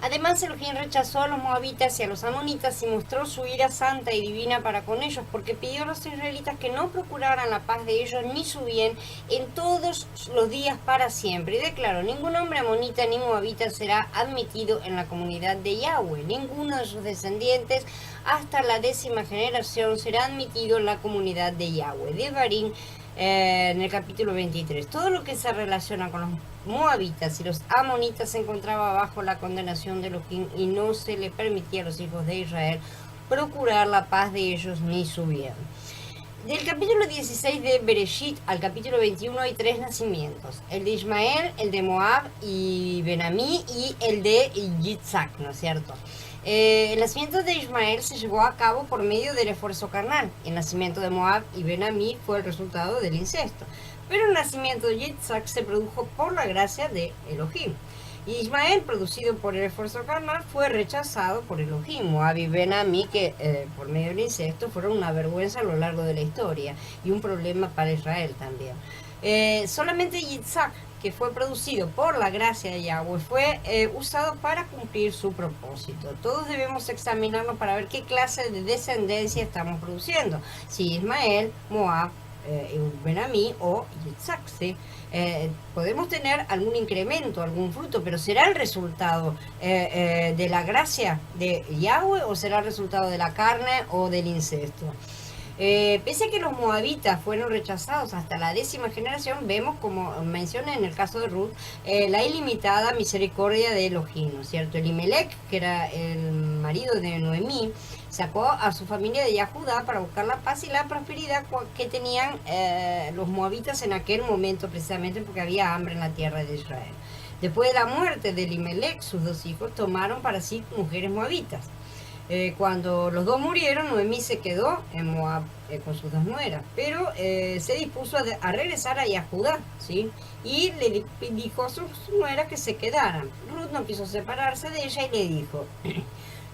Además, Elohim rechazó a los moabitas y a los amonitas y mostró su ira santa y divina para con ellos, porque pidió a los israelitas que no procuraran la paz de ellos ni su bien en todos los días para siempre. Y declaró: ningún hombre amonita ni moabita será admitido en la comunidad de Yahweh. Ninguno de sus descendientes hasta la 10ª generación será admitido en la comunidad de Yahweh. Devarim, en el capítulo 23. Todo lo que se relaciona con los moabitas y los amonitas se encontraba bajo la condenación de Elohim y no se le permitía a los hijos de Israel procurar la paz de ellos ni su bien. Del capítulo 16 de Bereshit al capítulo 21 hay 3 nacimientos: el de Ismael, el de Moab y Benamí, y el de Yitzhak, ¿no es cierto? El nacimiento de Ismael se llevó a cabo por medio del esfuerzo carnal. El nacimiento de Moab y Benamí fue el resultado del incesto. Pero el nacimiento de Yitzhak se produjo por la gracia de Elohim. Y Ismael, producido por el esfuerzo carnal, fue rechazado por Elohim. Moab y Benamí, que por medio del incesto fueron una vergüenza a lo largo de la historia y un problema para Israel también. Solamente Yitzhak, que fue producido por la gracia de Yahweh, fue usado para cumplir su propósito. Todos debemos examinarnos para ver qué clase de descendencia estamos produciendo: si Ismael, Moab, Benamí o Yitzhak, ¿sí? Podemos tener algún incremento, algún fruto, pero ¿será el resultado de la gracia de Yahweh o será el resultado de la carne o del incesto? Pese a que los moabitas fueron rechazados hasta la 10ª generación, vemos, como mencioné en el caso de Ruth, la ilimitada misericordia de Elohim, ¿no es cierto? Elimelech, que era el marido de Noemí, sacó a su familia de Yahudá para buscar la paz y la prosperidad que tenían los moabitas en aquel momento, precisamente porque había hambre en la tierra de Israel. Después de la muerte de Elimelech, sus 2 hijos tomaron para sí mujeres moabitas. Cuando los 2 murieron, Noemí se quedó en Moab con sus 2 nueras, pero se dispuso a regresar a Yahudá, ¿sí? Y le dijo a sus nueras que se quedaran. Ruth no quiso separarse de ella y le dijo: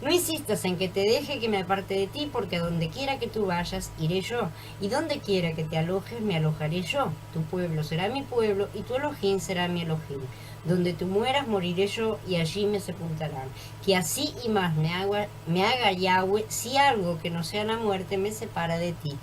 no insistas en que te deje que me aparte de ti, porque donde quiera que tú vayas, iré yo, y donde quiera que te alojes, me alojaré yo. Tu pueblo será mi pueblo, y tu Elohim será mi Elohim. Donde tú mueras, moriré yo, y allí me sepultarán. Que así y más me haga Yahweh, si algo que no sea la muerte me separa de ti.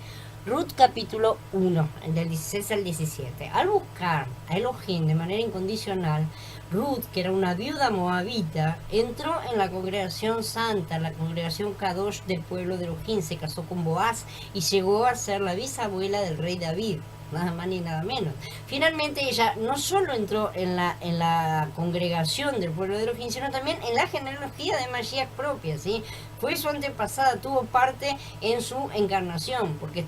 Ruth capítulo 1, del 16 al 17. Al buscar a Elohim de manera incondicional, Ruth, que era una viuda moabita, entró en la congregación santa, la congregación Kadosh del pueblo de Elohim, se casó con Boaz y llegó a ser la bisabuela del rey David, nada más ni nada menos. Finalmente ella no solo entró en la congregación del pueblo de Elohim, sino también en la genealogía de Mashiach propia, ¿sí? Fue su antepasada, tuvo parte en su encarnación, porque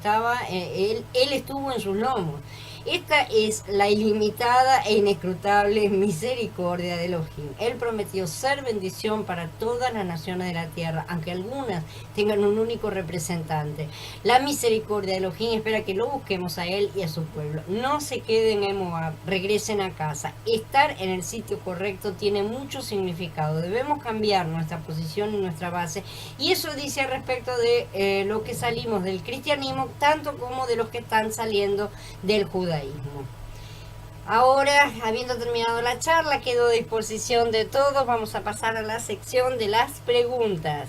él estuvo en sus lomos. Esta es la ilimitada e inescrutable misericordia de Elohim. Él prometió ser bendición para todas las naciones de la tierra, aunque algunas tengan un único representante. La misericordia de Elohim espera que lo busquemos a él y a su pueblo. No se queden en Moab, regresen a casa. Estar en el sitio correcto tiene mucho significado. Debemos cambiar nuestra posición y nuestra base, y eso dice al respecto de lo que salimos del cristianismo, tanto como de los que están saliendo del judaísmo. Ahora, habiendo terminado la charla, quedo a disposición de todos. Vamos a pasar a la sección de las preguntas.